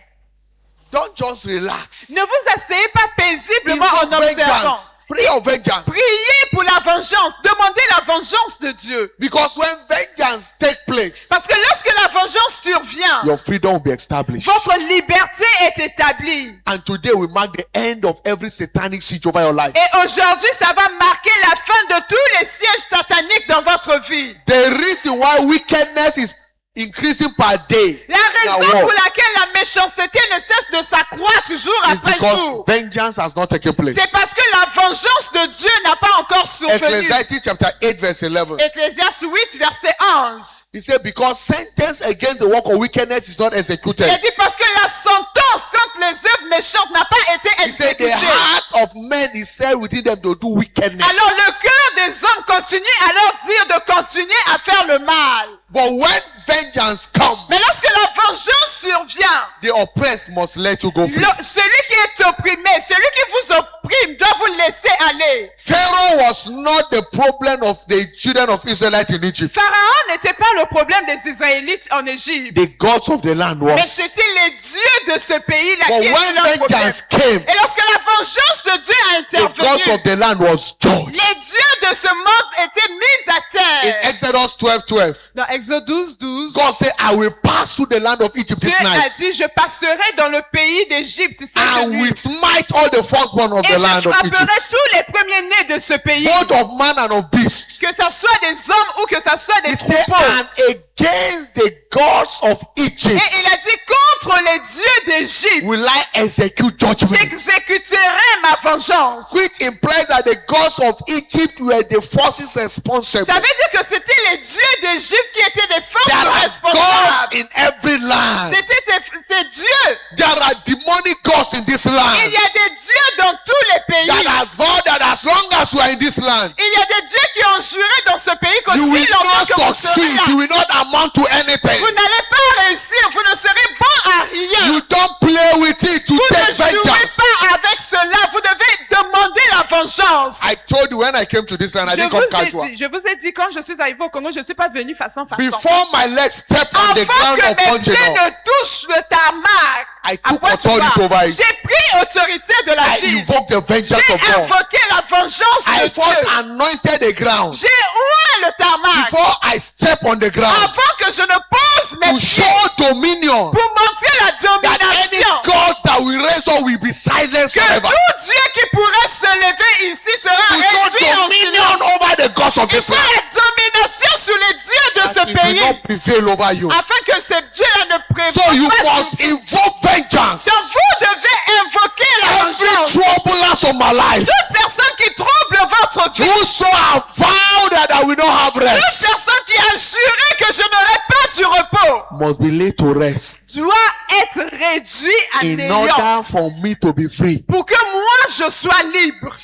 Don't just relax. Ne vous asseyez pas paisiblement en Invoke observant. vengeance. Pray of vengeance. Priez pour la vengeance. Demandez la vengeance de Dieu. Because when vengeance take place, Parce que lorsque la vengeance survient, your freedom will be established. votre liberté est établie. And today we mark the end of every satanic siege over your life. Et aujourd'hui, ça va marquer la fin de tous les sièges sataniques dans votre vie. The reason why wickedness is increasing per day La in our raison world pour laquelle la méchanceté ne cesse de s'accroître jour It's après because jour. vengeance has not taken place. C'est parce que la vengeance de Dieu n'a pas encore survenu. Ecclesiastes chapter 8 verse 11. Ecclésiaste 8, verset 11. He said, because sentence against the work of wickedness is not executed. Il a dit parce que la sentence contre les œuvres méchantes n'a pas été He said, the exécutée. heart of men is set within them to do wickedness. Alors le cœur des hommes continue à leur dire de continuer à faire le mal. But when vengeance comes, Mais lorsque la vengeance survient, the oppressed must let you go free. celui qui est opprimé, celui qui vous opprime doit vous laisser aller. Pharaoh was not the problem of the children of Israel in Egypt. Pharaon n'était pas le problème des Israélites en Égypte. The gods of the land Mais was. c'était les dieux de ce pays-là But qui étaient when leur problème. vengeance came, Et lorsque la vengeance de Dieu a the gods intervenu, of the land was judged. les dieux de ce monde étaient mis à In terre. Exodus 12:12, Dans Exode 12, God said, I will pass through the land of Egypt Dieu this a night, dit, je passerai dans le pays d'Égypte cette and nuit. will smite all the firstborn of Et the je land of frapperai Egypt, tous les premiers-nés de ce pays. both of man and of beasts. Que ça soit des hommes ou que ça soit des He said, troupeaux. and against the gods of Egypt Et il a dit, contre les dieux d'Égypte, will I execute judgment. j'exécuterai ma vengeance. Which implies that the gods of Egypt were the forces responsible. Ça veut dire que c'était les dieux d'Égypte qui étaient des forces There are gods responsables. in every land. C'était ces dieux. There are demonic gods in this Il land. y a des dieux dans tous les pays. That has vowed that as long as we are in this land, Il y a des dieux qui ont juré dans ce pays you qu'aussi will longtemps que not vous serez succeed. là, You will not amount to anything. vous n'allez pas réussir, vous ne serez bon à rien. You don't play with it to Vous take ne jouez vengeance. pas avec cela, vous devez demander la vengeance. I told you when I came to this land, I didn't come casual. Je vous ai dit, quand je suis arrivé au Congo, je ne suis pas venu façon. Before my legs step on the Avant ground que of mes pieds Ponchino, ne touchent le tarmac, I à took Pointe-Noire, authority over it. j'ai pris autorité de la I ville. invoked the vengeance J'ai of God. invoqué la vengeance I de first Dieu. anointed the ground J'ai oint le tarmac before I step on the ground avant que je ne pose mes to pieds show dominion pour montrer la that any domination. gods that we raise up will be silenced Que forever. tout Dieu qui pourrait se lever ici sera We réduit show en dominion silence. over the gods of Il this faut land. la domination sur les dieux de That ce it will pays, not prevail over you. afin que ces dieux-là ne So prévaillent you pas must sur vous. invoke vengeance. Donc vous devez invoquer la Every vengeance. troublers of my life, Toute personne qui trouble votre vie, whoso have vowed that I will not have toute rest, personne qui a juré que je n'aurai pas du repos, must be laid to rest doit être réduit à in néant order for me to be free. pour que moi je sois libre.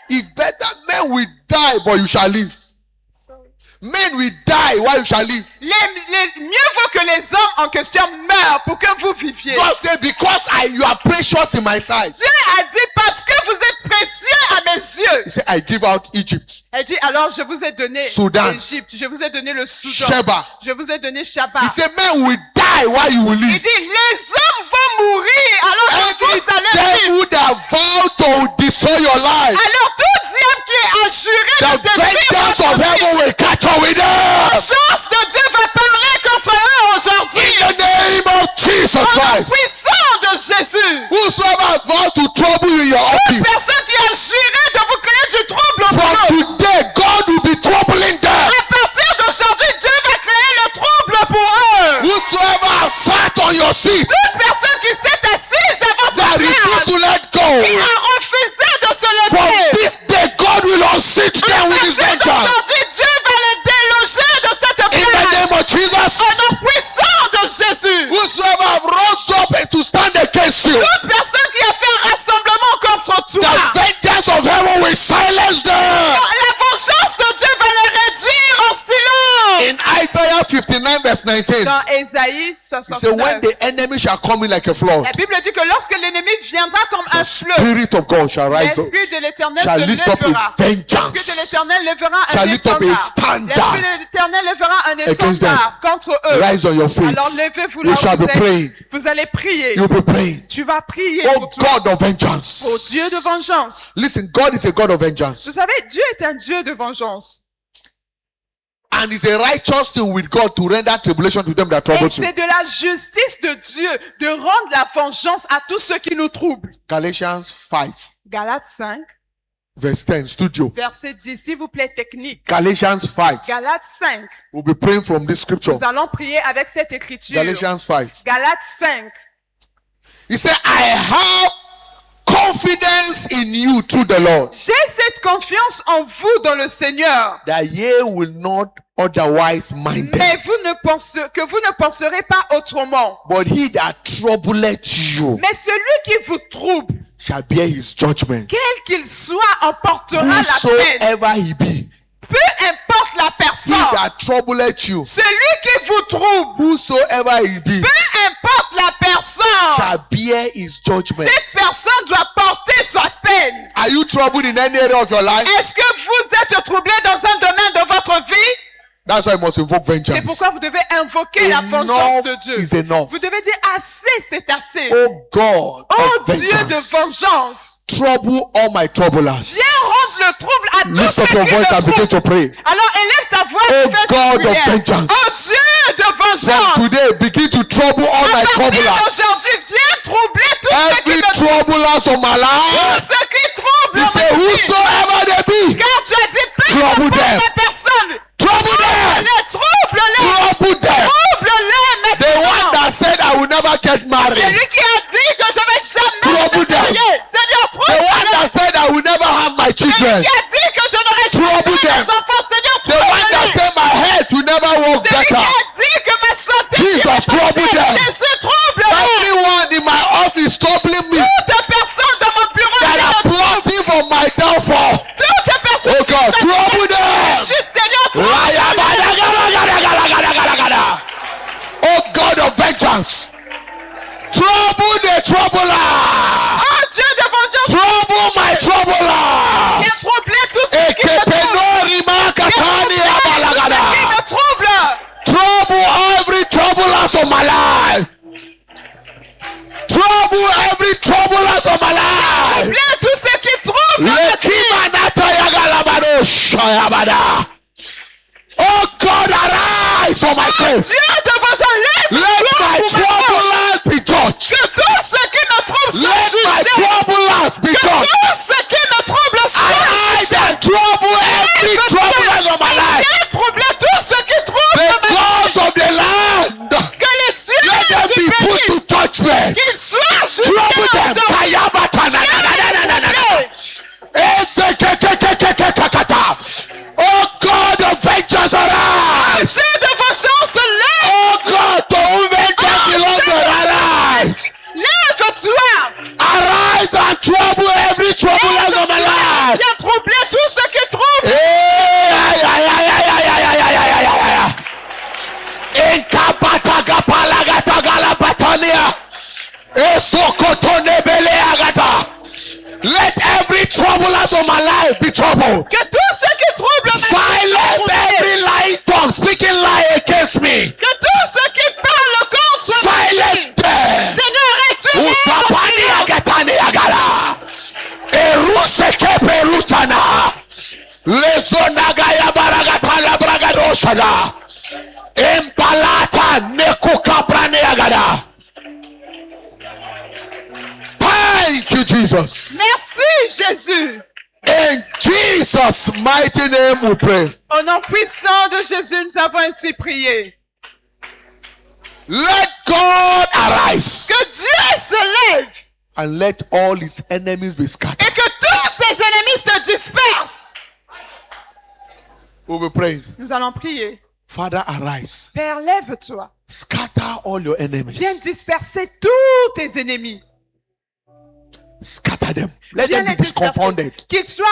It's better men will die, but you shall live. Men will die while you shall live. Mieux vaut que les hommes en question meurent pour que vous viviez. God said, because you are precious in my sight. Dieu a dit parce que vous êtes précieux à mes yeux. He said, I give out Egypt, Elle dit alors je vous ai donné Soudan, l'Égypte, je vous ai donné le Soudan, Sheba. je vous ai donné Shaba. He said, men will die while you will Il live. dit les hommes vont mourir alors que Every vous allez vivre. devil that vowed to destroy your life, Alors tout diable qui a juré the de détruire vengeance of votre vie, heaven will catch up with la them. chance de Dieu va parler contre eux aujourd'hui. In the name of Jesus Au nom Christ. puissant de Jésus. Whosoever has vowed to trouble you in your office, Personne qui a juré de vous créer du trouble au from boulot. today, God will be troubling them. À partir d'aujourd'hui, Dieu va créer le trouble pour eux. Whosoever has sat on your seat, Toute personne qui s'est assise à votre that refuse to place, let qui go, a refusé de se from lever, this day, God will unseat them with his à partir vengeance. d'aujourd'hui, Dieu va les déloger de cette In the name place. of Jesus, Au nom puissant de Jésus. whosoever have rose up to stand against you, Toute personne qui a fait un rassemblement contre toi, the vengeance of heaven will silence them. la vengeance de Dieu va les réduire en In silence. Isaiah 59 verse 19, Dans Ésaïe he said, when 69, the enemy shall come in like a flood, la Bible dit que lorsque l'ennemi viendra comme un the fleuve, Spirit of God shall rise up, l'Esprit de l'Éternel shall se lift up lèvera. a vengeance, L'Esprit de l'Éternel lèvera un shall lift up a étendard. standard L'Esprit de l'Éternel lèvera un against étendard contre eux. rise on your feet. Alors levez-vous You là shall où vous be êtes. praying. Vous allez prier. You'll be praying. Tu vas prier Oh pour toi. God of vengeance. Oh Dieu de vengeance. Listen, God is a God of Vous vengeance. savez, Dieu est un Dieu de vengeance. And it's a righteous thing with God to render tribulation to them that Et trouble you. c'est de la justice de Dieu de rendre la vengeance à tous ceux qui nous troublent. Galatians 5 Galates 5, verse 10, studio. verset 10, s'il vous plaît, technique. Galatians 5. Galates 5, We'll be praying from this scripture. nous allons prier avec cette écriture. Galatians 5. Galates 5, He said, I have confidence in you through the Lord, J'ai cette confiance en vous dans le Seigneur. that ye will not otherwise minded. Mais vous ne penserez pas autrement. But he that troubleth you Mais celui qui vous trouble, shall bear his judgment. quel qu'il soit, en portera la peine. Whosoever he be, Peu importe la he personne. that troubleth you, Celui qui vous trouble, whosoever he be, peu importe la personne. shall bear his judgment. Cette personne doit porter sa peine. Are you troubled in any area of your life? Est-ce que vous êtes troublé dans un domaine de votre vie? That's why you must invoke C'est vengeance. pourquoi vous devez invoquer la vengeance de Enough Dieu. is enough. Vous devez dire assez, c'est assez. Oh God Oh of Dieu de vengeance, vengeance, trouble all my troublers. viens rendre le trouble à tous Lift ceux up your qui voice me and begin troublent. to pray. Alors élève ta voix Oh et fais cette God of prière. vengeance. Oh Dieu de From vengeance, today, begin to trouble all à my partir troublers. d'aujourd'hui, viens troubler tous ceux qui Every me troublent. troublers of my Tous life. ceux qui troublent He ma said, vie. whosoever they be, Car tu as dit, peu Trouble importe them. la personne, trouble them. trouble-les, Trouble them. trouble-les The one maintenant. that said I will never get C'est married. lui qui a dit que je vais jamais Trouble me them. marier. Seigneur, The one trouble-les. that said I will never have my Celui children. qui a dit que je n'aurai Trouble jamais them. des enfants. Seigneur, The one that trouble-les. said my head will never work Celui qui better. a dit que ma santé Jesus, irait pas trouble bien. them. Jésus, trouble-les. Everyone in my office troubling me, Toutes personnes dans mon bureau that qui are me trouvent. plotting for my downfall. Toutes personnes Oh God, qui me trouble them. chute, Seigneur, Liar, trouble-les. Oh God of vengeance, trouble the troubler, Oh Dieu de vengeance, trouble my troubler. viens troubler tous ceux qui me trouvent. Ekepenori makatani Tous ceux qui abalagada. me troublent. Trouble every troublers of my life. Trouble every troublers of my life. Troublez tous ceux qui troublent ma vie. Lekimanata yagalabado shayabada. Oh God, arise for my sake. Dieu de vengeance, lève Let my pour ma cause. troublers be judged. Que tous ceux qui me troublent soient Let my jugés. troublers be Que judged. tous ceux qui me troublent soient Arise jugés. and trouble every troublers of my life. Viens troubler tous ceux qui troublent The ma vie. gods of the land, Que les let dieux them du be put to pays, judgment. qu'ils soient jugés Trouble them. aujourd'hui. Kayabatana. Troublez. Esekekekekekekekata. Oh God of vengeance, arise. Dieu de vengeance, Oh God, to whom vengeance belongs, arise. lève-toi. Arise and trouble every troublers of my life. Viens troubler tous ceux qui troublent. Let every troublers of my life be troubled. Que tous ceux qui troublent ma vie Silence soient troublés. every lying tongue speaking lie against me. Que tous ceux qui parlent contre ma Silence vie, them. Seigneur, es-tu Usapani agatani agala. Eruse kepe rusana. Lesonagaya baragatala bragadoshana. Empalata nekuka brane agada. Thank you, Jesus. Merci, Jésus. In Jesus' mighty name we pray. Au nom puissant de Jésus, nous avons ainsi prié. Let God arise Que Dieu se lève and let all his enemies be scattered. et que tous ses ennemis se dispersent. We'll be praying. Nous allons prier. Father, arise. Père, lève-toi. Scatter all your enemies. Viens disperser tous tes ennemis. Scatter them. Let Viens them be les disperser. disconfounded. Qu'ils soient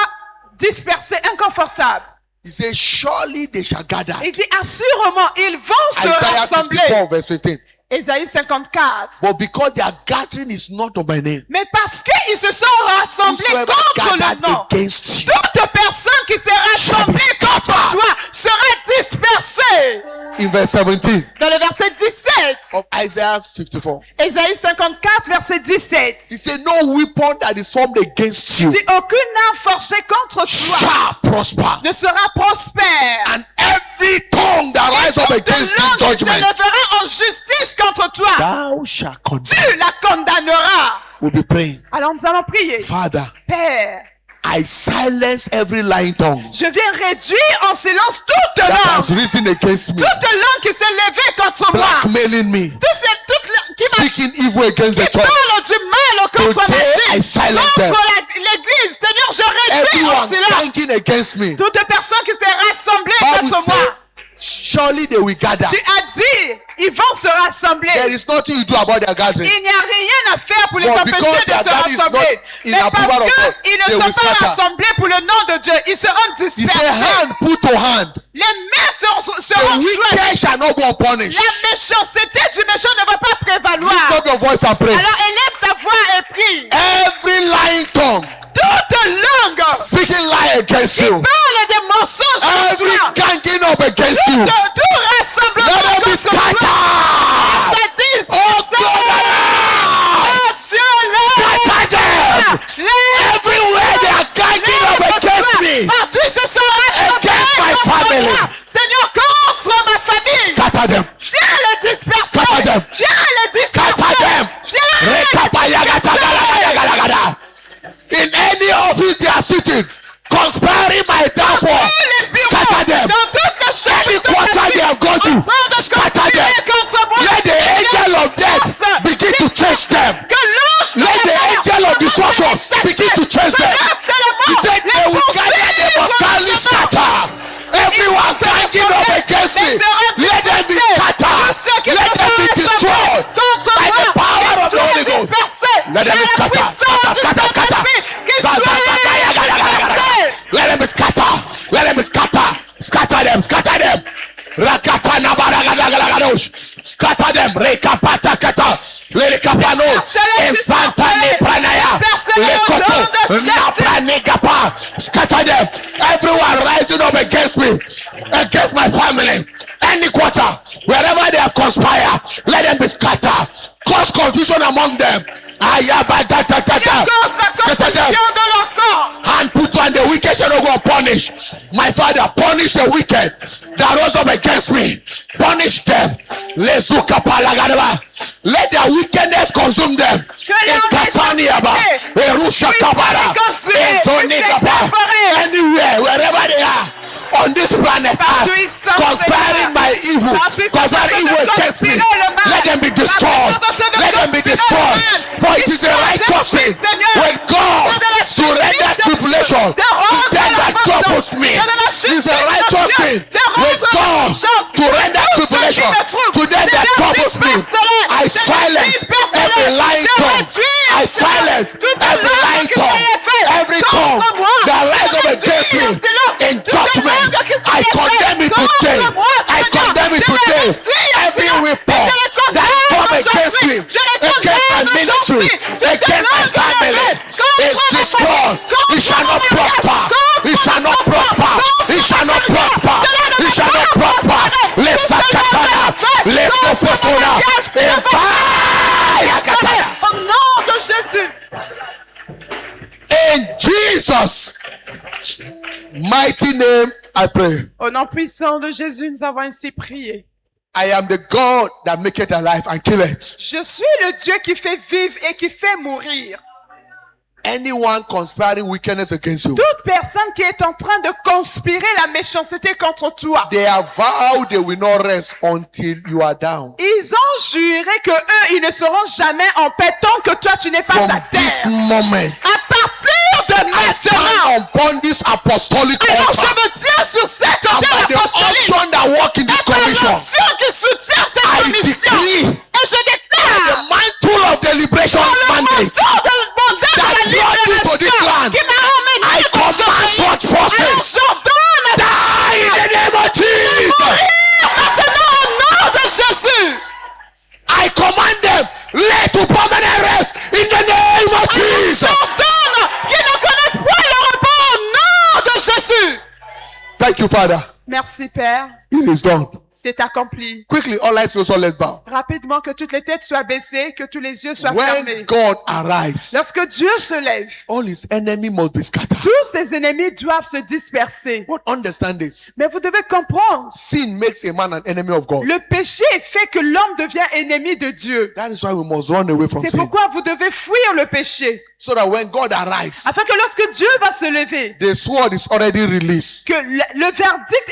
dispersés, inconfortables. He says, surely they shall gather. Il dit, assurément, ils vont se Isaiah rassembler. 54 verse 15. Ésaïe 54. But because their gathering is not of my name, Mais parce qu'ils se sont rassemblés whosoever contre le gathered nom, against you, toute personne qui s'est rassemblée contre toi sera dispersée. in verse 17 Dans le verset 17, of Isaiah 54, Ésaïe 54, verset 17, he said, no weapon that is formed against you dit aucune arme forgée contre toi shall prosper, ne sera prospère. and every tongue that rise up Toute against you in langue qui se judgment, lèvera en justice contre toi, thou shalt condemn. tu la condamneras. We'll be praying. Alors nous allons prier. Father, Père, I silence every lying tongue je viens réduire en silence toute that has langue, risen against me, toute langue qui s'est levée contre moi, blackmailing me, toute langue qui m'a speaking evil against the church. parle du contre ma Today, I vie, silence them. contre l'église. Seigneur, je réduis en Everyone silence thinking against me. toute personne qui s'est rassemblée Bible contre says, moi. surely they will gather. Tu as dit, ils vont se rassembler. There is nothing you do about their gathering. Il n'y a rien à faire pour les But empêcher because de their se gathering is not rassembler. in Mais approval of parce God, qu'ils they ne will sont pas scatter. rassemblés pour le nom de Dieu, ils seront He said, dispersés. hand put to hand. Les mains seront The choisies. wicked shall not go unpunished. La méchanceté du méchant ne va pas Lift prévaloir. up your voice and pray. Alors élève ta voix et prie. Every lying tongue Toute langue speaking lie against qui you. parle des mensonges contre Every toi. ganging up against you. Tout rassemblement Let them be contre toi. scattered. Se disent, Oh God, scatter them. Everywhere they are ganging up against me. Partout ils se sont rassemblés Against my contre family. moi. Seigneur, contre ma famille. Scatter them. Viens les disperser. Scatter them. Viens les disperser. Scatter them. Viens les Rekapayagatalagadagalagada. In any office they are sitting, conspiring my downfall. Dans les bureaux, Scatter them. dans toutes les chambres, Any ils sont quarter assis they have gone to, en train de scatter conspirer them. contre moi. Let the angel of death begin to chase them. Que l'ange de Let la the mort angel of destruction begin to chase them. He said they will gather, they must kindly scatter. Everyone ganging up against me, let them be scattered. Let them be destroyed by the power of the Holy Ghost. Let them be scattered. Scatter, scatter, scatter. Let them be scattered. Let them be scattered. Scatter them. Scatter them. Rakata nabaragadagalagadosh. Scatter them. Rekapata kata. Lerikapanos. Insanta nepranaya. Lekoto. Napranegapa. Scatter them. Everyone rising up against me, against my family. Any quarter, wherever they have conspired, let them be scattered. Cause confusion among them. Ayabadatatata. Scatter them. And put on the wicked shall not go punish. My Father, punish the wicked that rose up against me. Punish them. Lezuka palagadaba. Let their wickedness consume them. In Kataniaba, Erusha Kabara, Ezonikaba, anywhere, wherever they are on this planet Earth, conspiring my evil, conspiring evil against me. Let them be destroyed. Let them be destroyed. For it is a righteous thing with God to render tribulation to them that troubles me. It is a righteous thing with God to render tribulation to them that troubles me. I silence every lying tongue. I silence every lying tongue. Every tongue that rises up against me in judgment, I condemn it today. I condemn it today. Every weapon that come against me, against my ministry, against my family, is destroyed. It shall not prosper. It shall not prosper. It shall not prosper. It shall not prosper. Let's sakatana. Let's not potona. Au nom de Jésus. In Jesus' mighty name, I pray. Au nom puissant de Jésus, nous avons ainsi prié. I am the God that maketh alive and killeth. Je suis le Dieu qui fait vivre et qui fait mourir. Anyone conspiring wickedness against you, Toute personne qui est en train de conspirer la méchanceté contre toi, they have vowed they will not rest until you are down. ils ont juré que eux, ils ne seront jamais en paix tant que toi, tu n'es pas From à this terre. moment, À partir de I stand maintenant, upon this apostolic alors je altar me tiens sur cette and autel by the apostolique. unction that work in this Et par commission, l'onction qui soutient cette I commission. decree Et je the déclare mantle of the liberation par le mandate manteau de mandat de la that brought me to this libération land. qui m'a emmené I dans ce command pays. such Alors forces j'ordonne à die in the name of Jesus. mourir maintenant au nom de Jésus. I command them, let to permanent rest in the name of Jesus. J'ordonne qu'ils ne connaissent point le repos au nom de Jésus. Thank you, Father. Merci Père, It is done. c'est accompli. Quickly, all eyes closed, all let's bow. Rapidement, que toutes les têtes soient baissées, que tous les yeux soient When fermés. God arise, Lorsque Dieu se lève, all his enemy must be scattered. tous ses ennemis doivent se disperser. But understand this. Mais vous devez comprendre, Sin makes a man an enemy of God. le péché fait que l'homme devient ennemi de Dieu. That is why we must run away from C'est sin. pourquoi vous devez fuir le péché. So that when God arise, Afin que lorsque Dieu va se lever, the sword is already released. que le verdict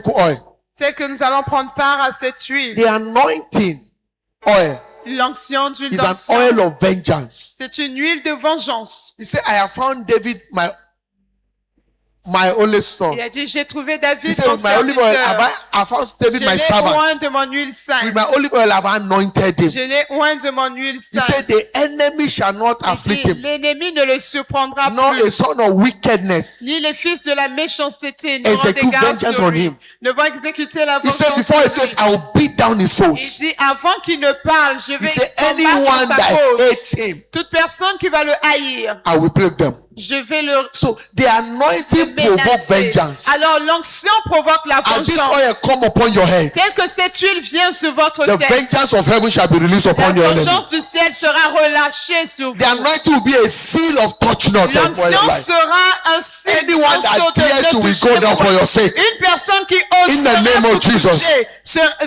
chemical oil. C'est que nous allons prendre part à cette huile. The anointing oil. L'onction d'huile is an d'onction, oil of vengeance. c'est une huile de vengeance. He said, I have found David, my only son. Il a dit, j'ai trouvé He David, said, mon with my olive oil, serviteur. I found David, Je my l'ai servant. oint de mon huile With sainte. my olive oil, I have anointed him. Je l'ai oint de mon huile He said, sainte. the enemy shall not Il afflict dit, him, l'ennemi ne le surprendra nor plus. a son of wickedness. Ni les fils de la méchanceté n'auront Execute d'égard vengeance sur on lui. him. Ne vont exécuter la He said, vengeance before he sur lui. says, I will beat down his Il foes. dit, avant qu'il ne parle, je He vais said, combattre anyone sa that cause. hates him, Toute personne qui va le haïr, I will plague them. je vais le So the anointing provoke menacer. vengeance. Alors l'onction provoque la As this oil vengeance. come upon your head, Tel que cette huile vient sur votre the tête, vengeance of heaven shall be released la upon your enemy. vengeance du ciel sera relâchée sur The vous. anointing will be a seal of touch not upon your L'onction life. sera un signe, Anyone un that sceau de dares to ne will toucher go down point. for your sake. Une personne qui In the name ose of Jesus.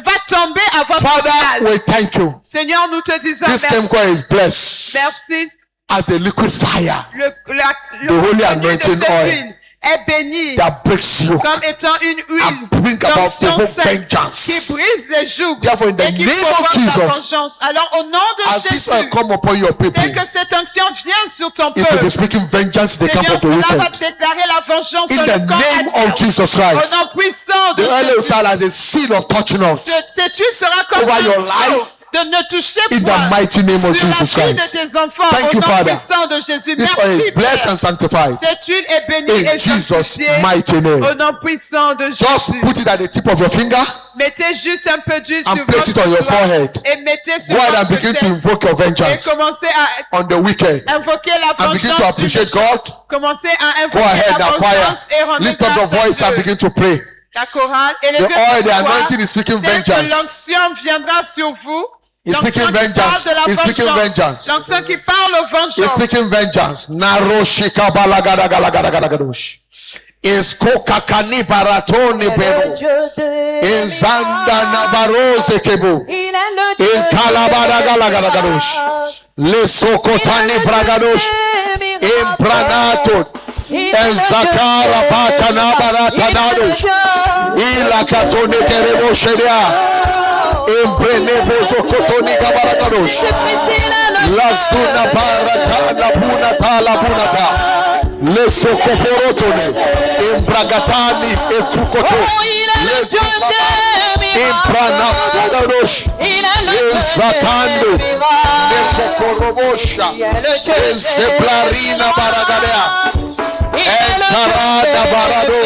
va tomber à votre Father, we place. thank you. Seigneur, nous te disons This merci. temple is blessed Merci. as a liquid fire Le holy contenu de anointing cette oil huile est béni that breaks you. comme étant une And bring huile about d'onction provoke sainte vengeance. qui brise les jougs Therefore, in the et qui name of provoque la Jesus, vengeance. Alors au nom de As this oil Jésus, come upon your people, tel que cette onction vient sur ton it will peuple, be speaking vengeance in the camp Seigneur, of the cela va wicked. déclarer la vengeance In dans the le camp name of adverse. Jesus Au Christ, nom puissant de the oil will Jésus. serve as a seal of touch not. Cette huile sera comme Over un your sceau life, de ne toucher in the point mighty name of sur Jesus la vie de Christ. tes enfants. Thank Au you, nom Father. puissant de Jésus. This oil Merci, is blessed Père. and sanctified. Cette huile est bénie In et Jesus' sanctifiée. mighty name. Au nom puissant de Just Jésus. put it at the tip of your finger. Mettez juste un peu d'huile And sur place votre it on your doigt forehead. et mettez sur Go ahead and votre begin to tête. invoke your Et vengeance commencez à on the wicked. invoquer la And begin to vengeance du appreciate méchant. God. Commencez à Go invoquer ahead, la now choir. vengeance et rendre Lift up your grâce voice à and Dieu. begin to pray. La chorale, The élevez oil, the votre voix. anointing is speaking Tel que vengeance. l'onction viendra sur vous. He's L'onction speaking qui parle vengeance. de la He's speaking vengeance. vengeance. L'onction qui parle aux He's vengeances. speaking vengeance. Naroshika balagadagalagadagadagadosh. Is kokakani baratoni beru. Inzanda nabaroze kebu. In kalabadagalagadagosh. Lesokotani bragadosh. In branato. En zakara batana baratanadosh. Ila katone kerebo sheria. In brenebo zokotoni gabaragadosh. Lazuna barata labunata labunata. Lesokoporotone. Imbragatani ekrukoto. Impranadosh. Isakando. Nekokorobosha. Iseblarina baragadea. Entarada barado.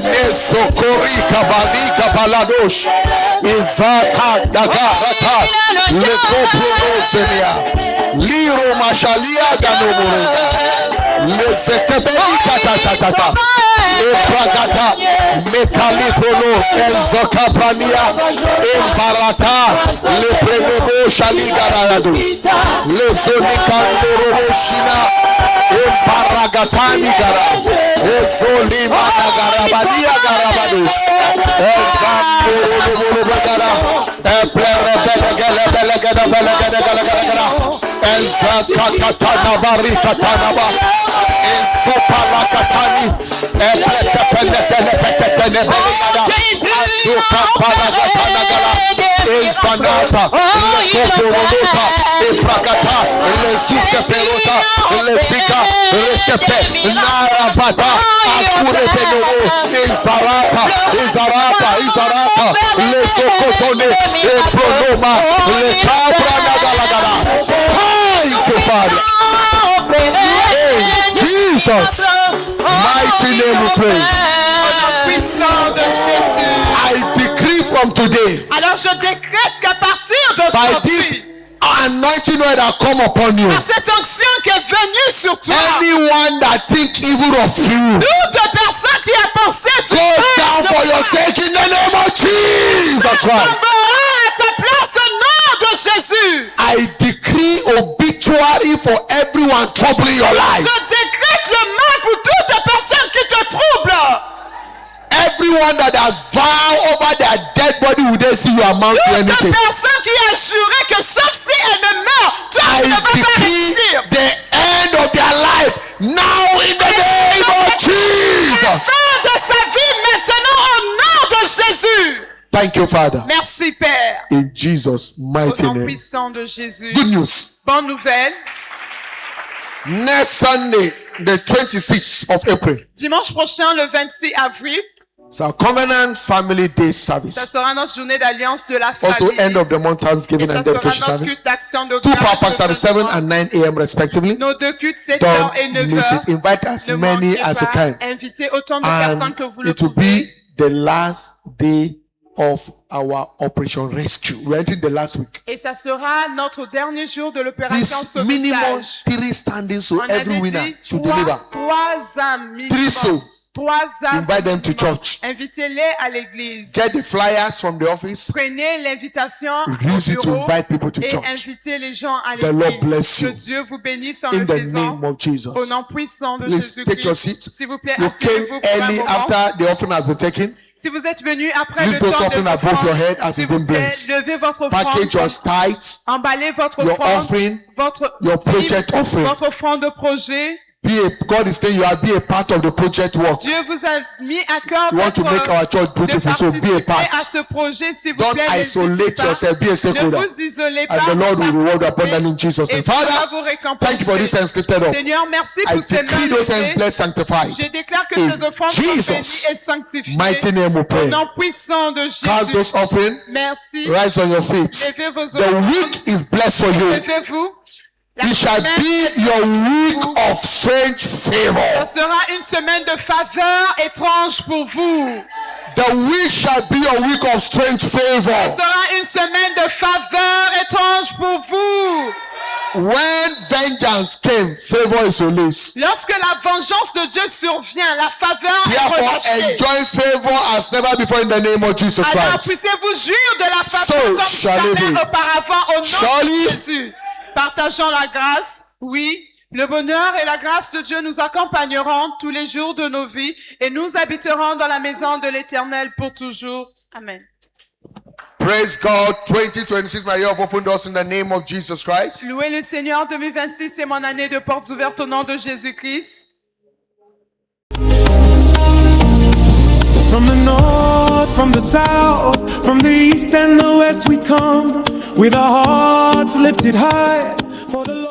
Nesokorika balika baladosh. Izaka dagarata. Lekoporosenia. Liro mashalia ganomoro. Lesekebeli katatata. Ebragata. Metaliprono. Elzokabrania. Embarata. Leprenebo shaligarado. Lesonikandoro shina. Emparagatani gara. Esolimana garabadia garabadosh. Ezamoro gara. Eplere belegele belegele belegele belegele. Ezakatana barikatana ba. Esoparakatani. Eplete pelekele peketene belegele. Asuka paragatana gara. Ezanata. Lekoporota. Eprakata. Lesute perota. Lesika. Rekepe. Narabata. Akure benoro. Izarata. Izarata. Izarata. Lesokotone. Epronoma. Lekabra nagalagara. Thank you, Father. In Jesus' mighty name we pray. Puissant de Jésus. I decree from today, Alors je décrète qu'à partir by d'aujourd'hui, this anointing oil that come upon you, par cette onction qui est venue sur toi, anyone that think evil of you, toute personne qui a pensé du go mal down de for your toi, sake in the name of Jesus Christ. tombera à ta place au nom de Jésus. I decree obituary for everyone troubling your life. Je décrète le mal pour toute personne qui te trouble. Everyone that has vowed over their dead body, will they see you amount to Toute anything? personne qui a juré que sauf si elle ne meurt, toi I tu ne vas pas decree réussir. the end of their life now in the name of La Jesus. fin de sa vie maintenant au nom de Jésus. Thank you, Father. Merci, Père. In Jesus' Au mighty nom name. puissant de Jésus. Good news. Bonne nouvelle. Next Sunday, the 26th of April, Dimanche prochain, le 26 avril, it's our Covenant Family Day ça service. sera notre journée d'alliance de la Also, famille. end of the month Et Thanksgiving ça and sera dedication notre service. culte d'action de Two grâce. power packs de at 7 fin de and 9 a.m. respectively. Nos deux cultes, 7h Don't et 9h. miss it. Invite as Ne many manquez as you pas. can. Invitez autant de personnes And que vous le it will pouvez. be the last day of our Operation Rescue. We're entering the last week. Et ça sera notre dernier jour de l'opération This minimum sauvetage. 3 standings so On every avait winner dit should deliver. trois âmes 3 minimum. so. 3 âmes. Invite them to minimum. church. Invitez-les à l'église. Get the flyers from the office. Prenez l'invitation Use au it to bureau invite people to et church. invitez les gens à The Lord l'église. bless you. Que Dieu vous bénisse en In le the faisant. name of Jesus. Au nom puissant de Please take your Jésus-Christ. seat. S'il vous plaît, You came asseyez-vous pour un early moment. after the offering has been taken. Si vous êtes venu après Lift le those temps offering des above offrandes, your head as s'il it's been vous plaît, blessed. levez votre Package your offrande, tithes, emballez votre your offrande, offering, votre your dîme, project offering. votre offrande de projet. God is saying you are be a part of the project work. Dieu vous a mis à cœur We want to make our church de beautiful, so be a participer part. à ce projet, s'il vous Don't plaît. n'hésitez isolate pas. yourself, be a Ne stakeholder. vous isolez pas. And the Lord will reward participez, abundantly in Jesus' et name. Dieu va Father, vous récompenser. thank you for this hands lifted up. Seigneur, merci I pour ces mains decree those hands levées. blessed, sanctified. Je déclare que In ces offrandes sont Jesus' bénies et sanctifiées. mighty name we Au pray. nom puissant de Cast Jésus. those offering. Merci. Rise on your feet. Levez vos The offrandes. week is blessed for you. Levez-vous. La It shall semaine be your week of strange Ça favor. sera une semaine de faveur étrange pour vous. The week shall be your week of strange Ça favor. sera une semaine de faveur étrange pour vous. When vengeance came, favor is released. Lorsque la vengeance de Dieu survient, la faveur est Therefore, relâchée. enjoy favor as never before in the name of Jesus Alors Christ. puissiez-vous jouir de la faveur So comme shall it jamais be. auparavant au nom Surely. de Jésus. Partageons la grâce. Oui, le bonheur et la grâce de Dieu nous accompagneront tous les jours de nos vies et nous habiterons dans la maison de l'Éternel pour toujours. Amen. Praise God. 2026, my year of open doors in the name of Jesus Christ. Louez le Seigneur, 2026, c'est mon année de portes ouvertes au nom de Jésus-Christ. From the north, from the south, from the east and the west we come, with our hearts lifted high for the